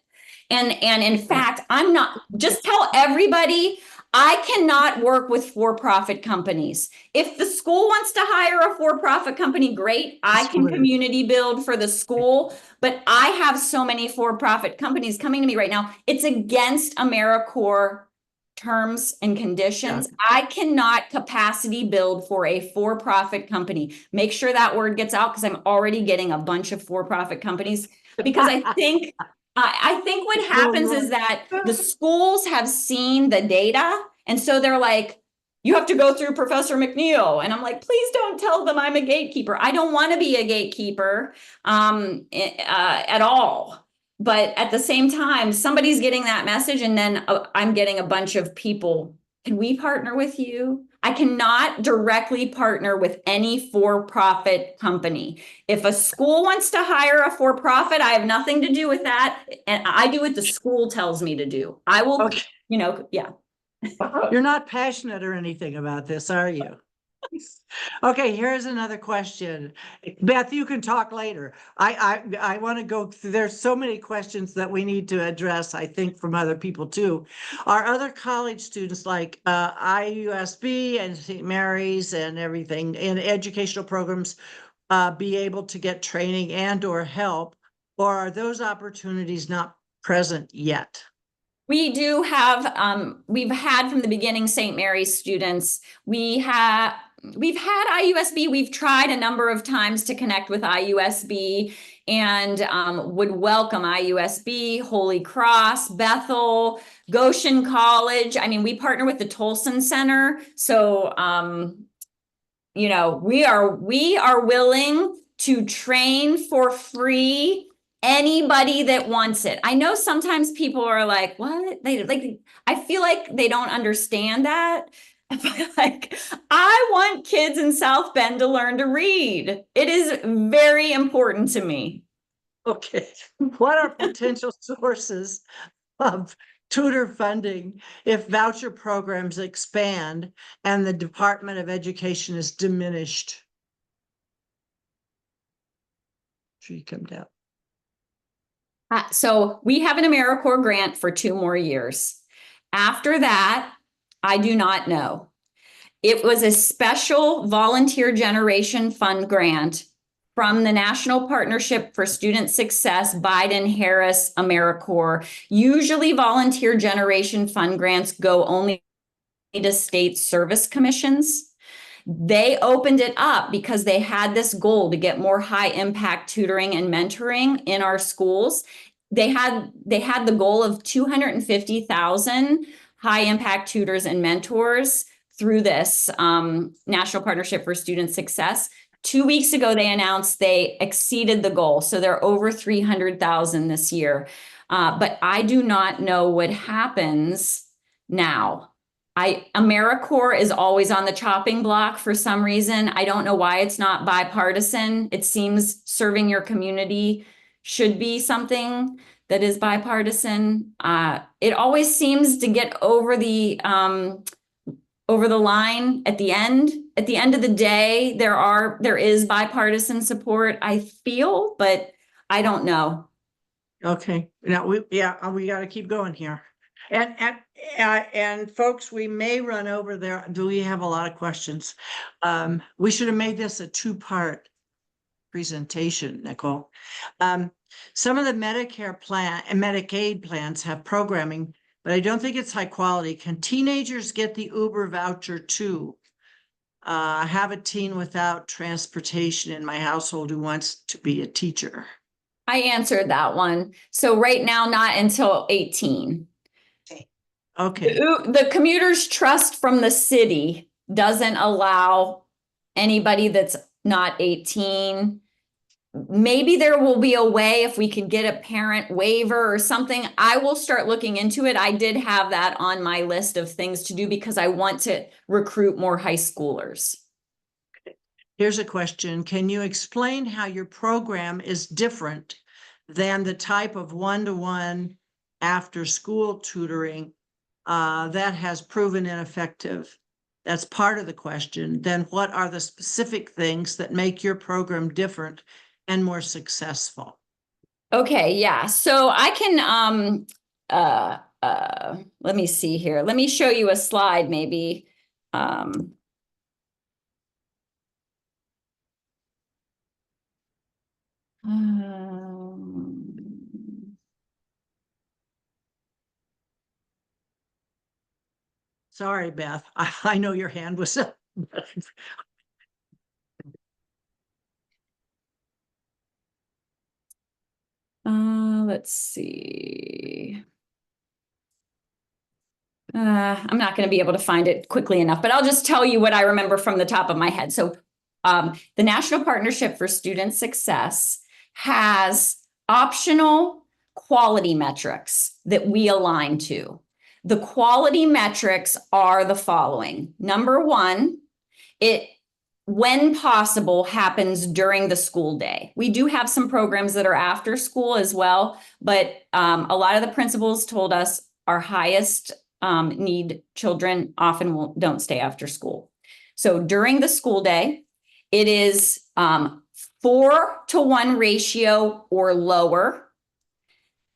Speaker 4: And in fact, I'm not, just tell everybody, I cannot work with for-profit companies. If the school wants to hire a for-profit company, great. I can community build for the school, but I have so many for-profit companies coming to me right now. It's against AmeriCorps terms and conditions. Yeah. I cannot capacity build for a for-profit company. Make sure that word gets out because I'm already getting a bunch of for-profit companies because I think what happens is that the schools have seen the data and so they're like, you have to go through Professor McNeil. And I'm like, please don't tell them I'm a gatekeeper. I don't want to be a gatekeeper at all. But at the same time, somebody's getting that message, and then I'm getting a bunch of people. Can we partner with you? I cannot directly partner with any for-profit company. If a school wants to hire a for-profit, I have nothing to do with that. And I do what the school tells me to do. I will,
Speaker 1: Okay.
Speaker 4: yeah.
Speaker 1: You're not passionate or anything about this, are you? Okay, here's another question. Beth, you can talk later. I want to go through, there's so many questions that we need to address, I think, from other people too. Are other college students like IUSB and St. Mary's and everything in educational programs be able to get training and or help, or are those opportunities not present yet?
Speaker 4: We do have, we've had from the beginning St. Mary's students. We've had IUSB. We've tried a number of times to connect with IUSB and would welcome IUSB, Holy Cross, Bethel, Goshen College. I mean, we partner with the Tolson Center. So, you know, we are willing to train for free anybody that wants it. I know sometimes people are like, what? I feel like they don't understand that. Like, I want kids in South Bend to learn to read. It is very important to me.
Speaker 1: Okay, what are potential sources of tutor funding if voucher programs expand and the Department of Education is diminished? She come down.
Speaker 4: So we have an AmeriCorps grant for 2 more years. After that, I do not know. It was a special volunteer generation fund grant from the National Partnership for Student Success, Biden-Harris AmeriCorps. Usually volunteer generation fund grants go only to state service commissions. They opened it up because they had this goal to get more high impact tutoring and mentoring in our schools. They had the goal of 250,000 high impact tutors and mentors through this National Partnership for Student Success. 2 weeks ago, they announced they exceeded the goal. So they're over 300,000 this year. But I do not know what happens now. AmeriCorps is always on the chopping block for some reason. I don't know why it's not bipartisan. It seems serving your community should be something that is bipartisan. It always seems to get over the line at the end. At the end of the day, there is bipartisan support, I feel, but I don't know.
Speaker 1: Okay, now we got to keep going here. And folks, we may run over there. Do we have a lot of questions? We should have made this a 2-part presentation, Nicole. Some of the Medicare plan and Medicaid plans have programming, but I don't think it's high quality. Can teenagers get the Uber voucher too? I have a teen without transportation in my household who wants to be a teacher.
Speaker 4: I answered that one. So right now, not until 18.
Speaker 1: Okay.
Speaker 4: The Commuters Trust from the city doesn't allow anybody that's not 18. Maybe there will be a way if we could get a parent waiver or something. I will start looking into it. I did have that on my list of things to do because I want to recruit more high schoolers.
Speaker 1: Here's a question. Can you explain how your program is different than the type of one-to-one after-school tutoring that has proven ineffective? That's part of the question. Then what are the specific things that make your program different and more successful?
Speaker 4: Okay, yeah. So I can let me see here. Let me show you a slide maybe.
Speaker 1: Sorry, Beth. I know your hand was up.
Speaker 4: Let's see. I'm not going to be able to find it quickly enough, but I'll just tell you what I remember from the top of my head. So the National Partnership for Student Success has optional quality metrics that we align to. The quality metrics are the following. Number one, it, when possible, happens during the school day. We do have some programs that are after school as well, but a lot of the principals told us our highest need children often don't stay after school. So during the school day, it is 4-to-1 ratio or lower.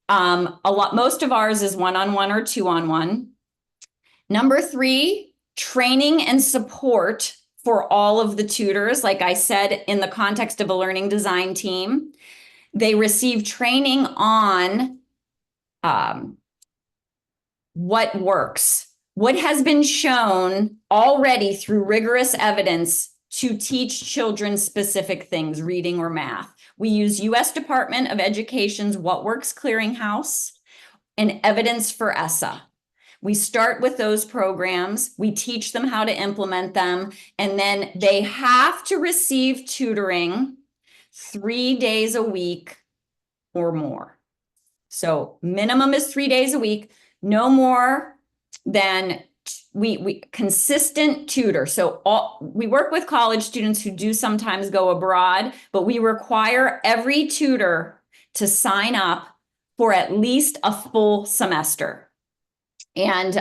Speaker 4: Most of ours is 1-on-1 or 2-on-1. Number 3, training and support for all of the tutors. Like I said, in the context of a learning design team, they receive training on what works, what has been shown already through rigorous evidence to teach children specific things, reading or math. We use U.S. Department of Education's What Works Clearinghouse and Evidence for ESSA. We start with those programs, we teach them how to implement them, and then they have to receive tutoring 3 days a week or more. So minimum is 3 days a week, no more than we consistent tutor. So we work with college students who do sometimes go abroad, but we require every tutor to sign up for at least a full semester. And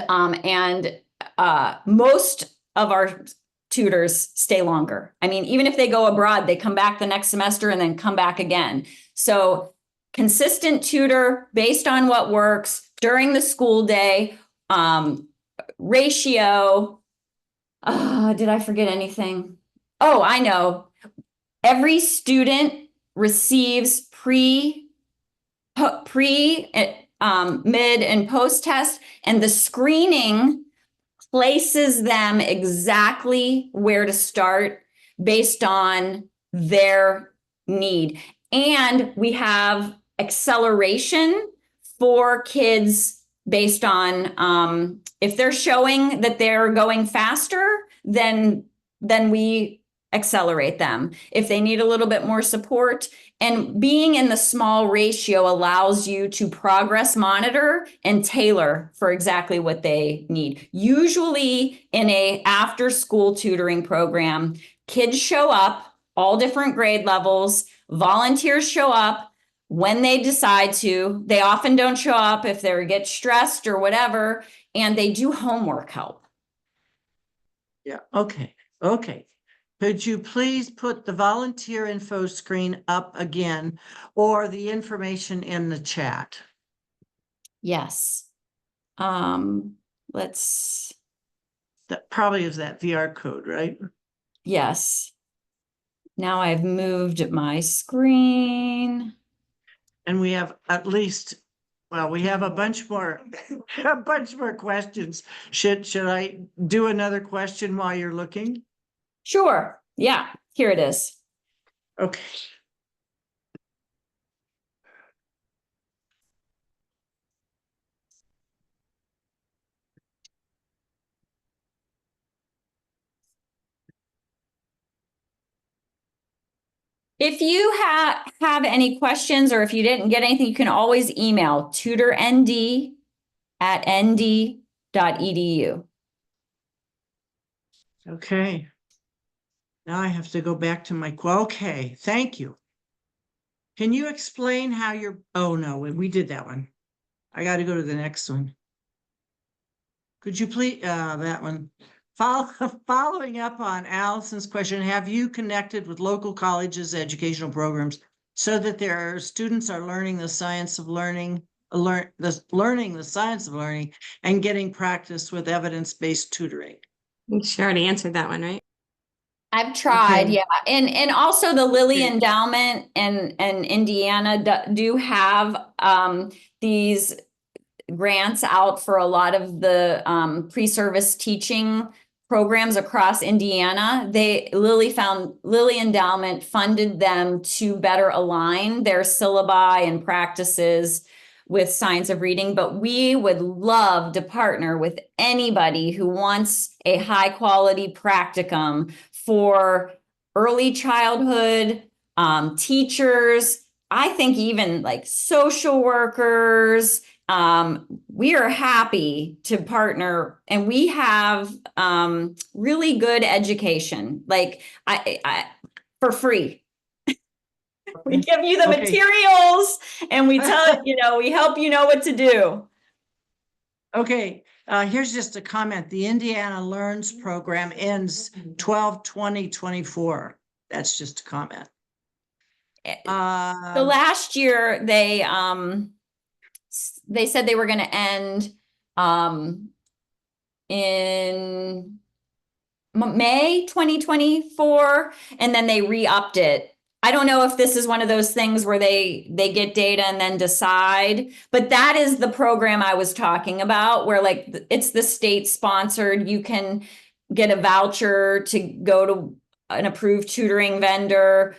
Speaker 4: most of our tutors stay longer. I mean, even if they go abroad, they come back the next semester and then come back again. So consistent tutor based on what works during the school day. Ratio. Did I forget anything? Oh, I know. Every student receives pre, mid, and post test, and the screening places them exactly where to start based on their need. And we have acceleration for kids based on if they're showing that they're going faster, then we accelerate them. If they need a little bit more support, and being in the small ratio allows you to progress monitor and tailor for exactly what they need. Usually in a after school tutoring program, kids show up, all different grade levels, volunteers show up when they decide to. They often don't show up if they get stressed or whatever, and they do homework help.
Speaker 1: Yeah, okay, okay. Could you please put the volunteer info screen up again or the information in the chat?
Speaker 4: Yes. Let's.
Speaker 1: That probably is that VR code, right?
Speaker 4: Yes. Now I've moved my screen.
Speaker 1: And we have at least, well, we have a bunch more, questions. Should I do another question while you're looking?
Speaker 4: Sure. Yeah, here it is.
Speaker 1: Okay.
Speaker 4: If you have any questions, or if you didn't get anything, you can always email tutornd@nd.edu.
Speaker 1: Okay. Now I have to go back to my, okay, thank you. Can you explain how you're, oh no, we did that one. I got to go to the next one. Could you please, that one. Following up on Allison's question, have you connected with local colleges, educational programs so that their students are learning the science of learning, learning the science of learning and getting practice with evidence-based tutoring?
Speaker 12: She already answered that one, right?
Speaker 4: I've tried,
Speaker 1: Okay.
Speaker 4: yeah. And also the Lilly Endowment and Indiana do have these grants out for a lot of the pre-service teaching programs across Indiana. Lilly Endowment funded them to better align their syllabi and practices with science of reading, but we would love to partner with anybody who wants a high quality practicum for early childhood, teachers, I think even like social workers. We are happy to partner, and we have really good education, like I for free. We give you the
Speaker 1: Okay.
Speaker 4: materials, and we tell you know, we help you know what to do.
Speaker 1: Okay, here's just a comment. The Indiana Learns program ends 12/20/24. That's just a comment.
Speaker 4: So last year they said they were going to end in May 2024, and then they re-upped it. I don't know if this is one of those things where they get data and then decide, but that is the program I was talking about, where like it's the state sponsored. You can get a voucher to go to an approved tutoring vendor.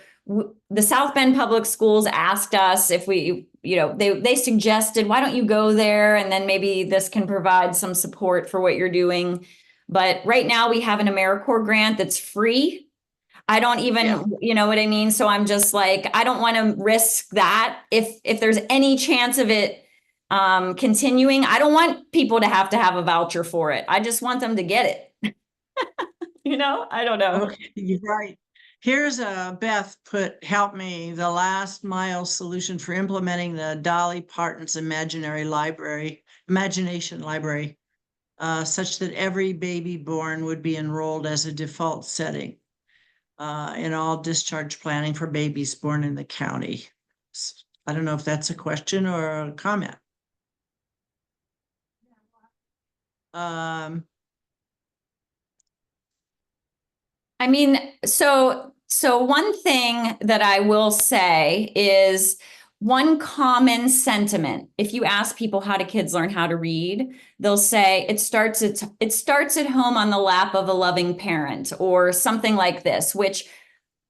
Speaker 4: The South Bend Public Schools asked us if we, you know, they suggested, why don't you go there? And then maybe this can provide some support for what you're doing. But right now we have an AmeriCorps grant that's free. I don't even, you know what I mean? So I'm just like, I don't want to risk that. If there's any chance of it continuing, I don't want people to have a voucher for it. I just want them to get it. You know, I don't know.
Speaker 1: Okay, you're right. Here's Beth help me, the last mile solution for implementing the Dolly Parton's imagination library, such that every baby born would be enrolled as a default setting in all discharge planning for babies born in the county. I don't know if that's a question or a comment.
Speaker 4: I mean, so one thing that I will say is one common sentiment. If you ask people, how do kids learn how to read, they'll say it starts at home on the lap of a loving parent, or something like this, which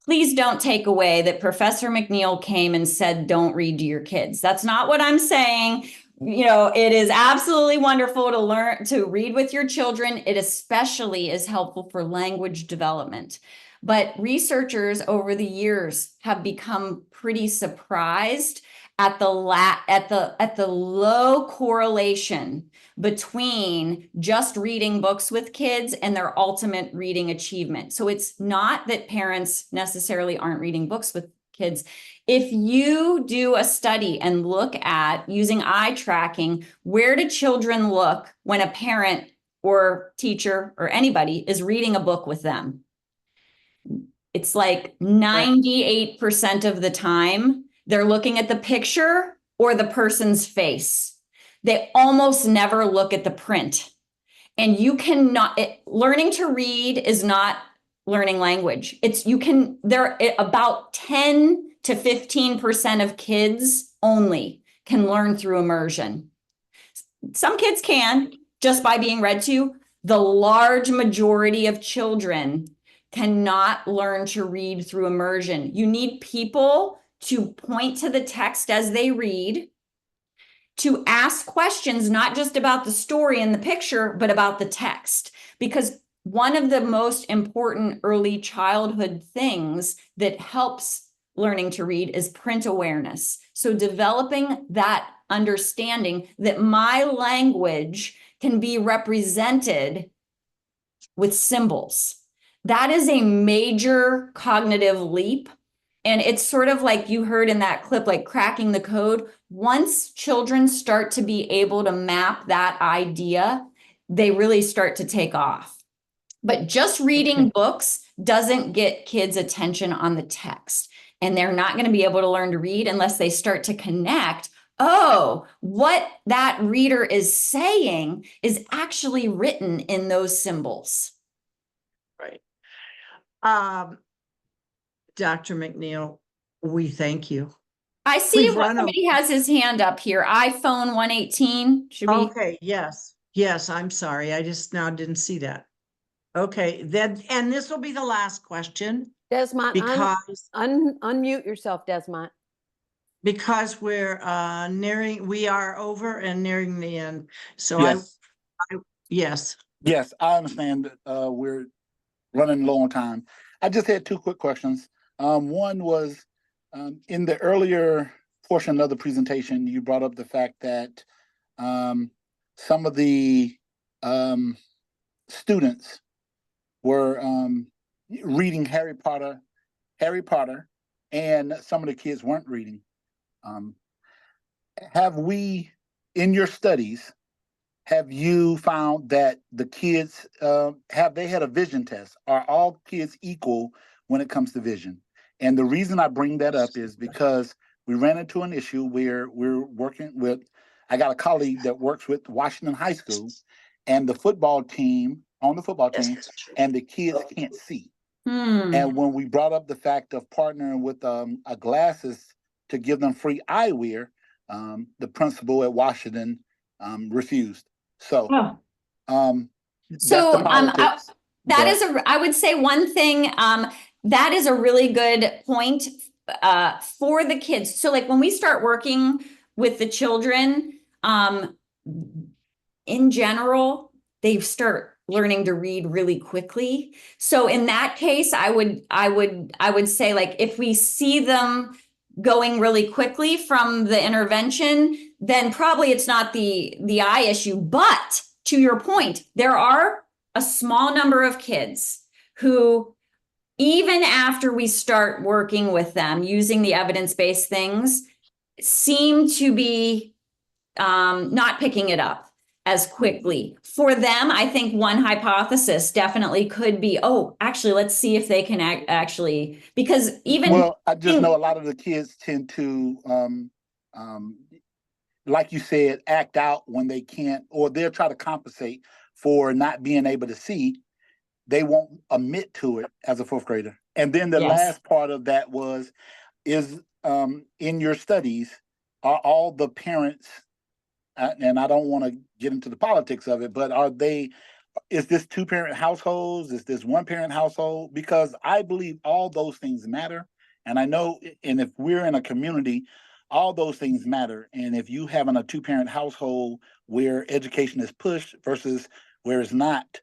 Speaker 4: please don't take away that Professor McNeil came and said, don't read to your kids. That's not what I'm saying. You know, it is absolutely wonderful to learn to read with your children. It especially is helpful for language development. But researchers over the years have become pretty surprised at the low correlation between just reading books with kids and their ultimate reading achievement. So it's not that parents necessarily aren't reading books with kids. If you do a study and look at using eye tracking, where do children look when a parent or teacher or anybody is reading a book with them? It's like 98% of the time, they're looking at the picture or the person's face. They almost never look at the print. And you cannot, learning to read is not learning language. About 10 to 15% of kids only can learn through immersion. Some kids can just by being read to. The large majority of children cannot learn to read through immersion. You need people to point to the text as they read, to ask questions, not just about the story and the picture, but about the text. Because one of the most important early childhood things that helps learning to read is print awareness. So developing that understanding that my language can be represented with symbols. That is a major cognitive leap. And it's sort of like you heard in that clip, like cracking the code. Once children start to be able to map that idea, they really start to take off. But just reading books doesn't get kids' attention on the text. And they're not going to be able to learn to read unless they start to connect. Oh, what that reader is saying is actually written in those symbols.
Speaker 1: Right. Dr. McNeil, we thank you.
Speaker 4: I see somebody has his hand up here. iPhone 118.
Speaker 1: Okay, yes. Yes, I'm sorry. I just now didn't see that. Okay, then, and this will be the last question.
Speaker 3: Desmond,
Speaker 1: because
Speaker 3: unmute yourself, Desmond.
Speaker 1: because we're we are over and nearing the end. So
Speaker 13: Yes.
Speaker 1: yes.
Speaker 13: Yes, I understand that we're running low on time. I just had two quick questions. One was in the earlier portion of the presentation, you brought up the fact that some of the students were reading Harry Potter, and some of the kids weren't reading. Have we, in your studies, have you found that the kids, have they had a vision test? Are all kids equal when it comes to vision? And the reason I bring that up is because we ran into an issue where we're working with, I got a colleague that works with Washington High School and the football team, on the football team, and the kids can't see. And when we brought up the fact of partnering with a glasses to give them free eyewear, the principal at Washington refused. So,
Speaker 4: that is I would say one thing, that is a really good point for the kids. So like when we start working with the children, in general, they start learning to read really quickly. So in that case, I would say, like, if we see them going really quickly from the intervention, then probably it's not the eye issue. But to your point, there are a small number of kids who, even after we start working with them using the evidence-based things, seem to be not picking it up as quickly. For them, I think one hypothesis definitely could be, oh, actually, let's see if they can actually, because even—
Speaker 13: Well, I just know a lot of the kids tend to, like you said, act out when they can't, or they'll try to compensate for not being able to see. They won't admit to it as a fourth grader. And then the last part of that is in your studies, are all the parents, and I don't want to get into the politics of it, but is this two-parent households? Is this one-parent household? Because I believe all those things matter. And I know, and if we're in a community, all those things matter. And if you having a two-parent household where education is pushed versus where it's not,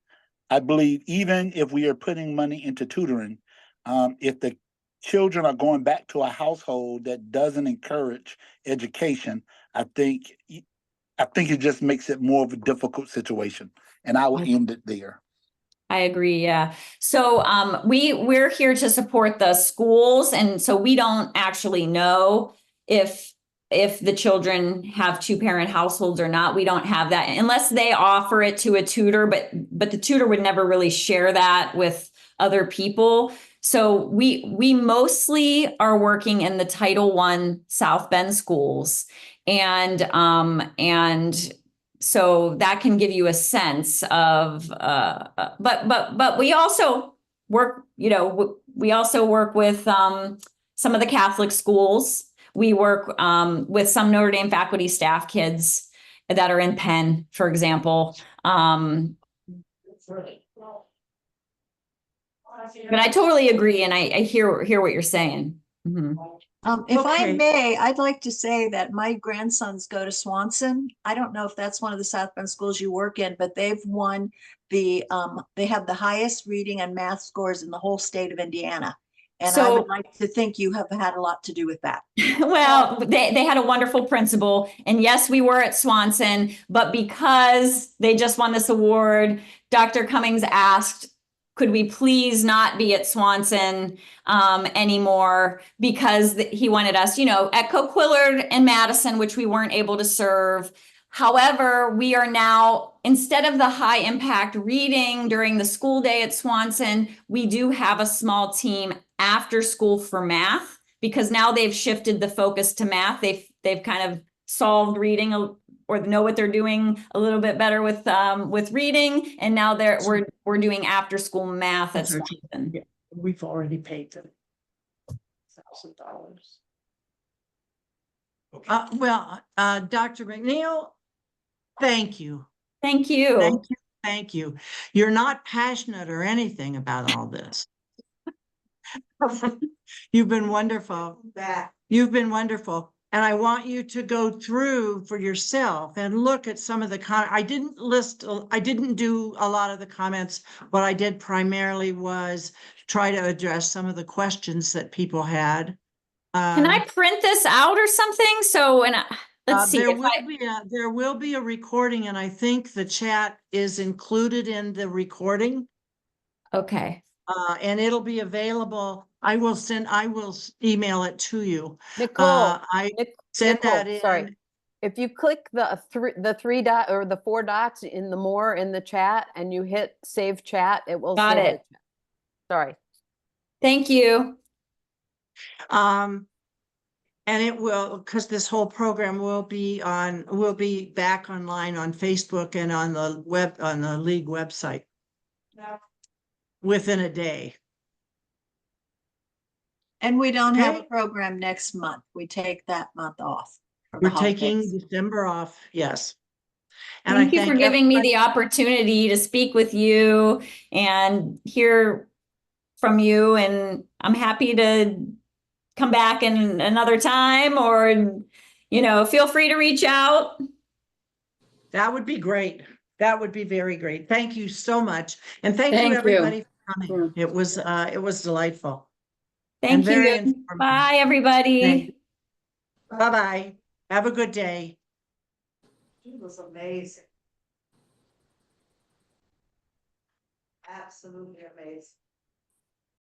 Speaker 13: I believe even if we are putting money into tutoring, if the children are going back to a household that doesn't encourage education, I think it just makes it more of a difficult situation. And I will end it there.
Speaker 4: I agree. Yeah. So we're here to support the schools. And so we don't actually know if the children have two-parent households or not. We don't have that unless they offer it to a tutor, but the tutor would never really share that with other people. So we mostly are working in the Title I South Bend schools. And so that can give you a sense of, but we also work, we also work with some of the Catholic schools. We work with some Notre Dame faculty staff kids that are in Penn, for example. But I totally agree, and I hear what you're saying. Mm-hmm.
Speaker 2: If I may, I'd like to say that my grandsons go to Swanson. I don't know if that's one of the South Bend schools you work in, but they've won they have the highest reading and math scores in the whole state of Indiana. And I would like to think you have had a lot to do with that.
Speaker 4: Well, they had a wonderful principal. And yes, we were at Swanson, but because they just won this award, Dr. Cummings asked, could we please not be at Swanson anymore, because he wanted us, at Coquillard and Madison, which we weren't able to serve. However, we are now, instead of the high impact reading during the school day at Swanson, we do have a small team after school for math, because now they've shifted the focus to math. They've kind of solved reading or know what they're doing a little bit better with reading, and now we're doing after school math at Swanson.
Speaker 1: Yeah, we've already paid them $1,000. Dr. McNeil, thank you.
Speaker 4: Thank you.
Speaker 1: Thank you. Thank you. You're not passionate or anything about all this. You've been wonderful. You've been wonderful. And I want you to go through for yourself and look at some of the I didn't do a lot of the comments. What I did primarily was try to address some of the questions that people had.
Speaker 4: Can I print this out or something? So when let's see.
Speaker 1: There will be a recording, and I think the chat is included in the recording.
Speaker 4: Okay.
Speaker 1: And it'll be available. I will email it to you.
Speaker 3: Nicole,
Speaker 1: Send that in.
Speaker 3: Sorry. If you click the three dot or the 4 dots in the more in the chat and you hit save chat, it will
Speaker 4: Got
Speaker 3: save
Speaker 4: it.
Speaker 3: the chat. Sorry.
Speaker 4: Thank you.
Speaker 1: And it will, because this whole program will be back online on Facebook and on the league website within a day.
Speaker 2: And we don't have a program next month. We take that month off.
Speaker 1: We're taking December off. Yes. And
Speaker 4: Thank you for giving me the opportunity to speak with you and hear from you. And I'm happy to come back in another time, or, feel free to reach out.
Speaker 1: That would be great. That would be very great. Thank you so much. And thank you everybody for coming. It was delightful.
Speaker 4: Thank you. Bye, everybody.
Speaker 1: Bye-bye. Have a good day. It was amazing. Absolutely amazing.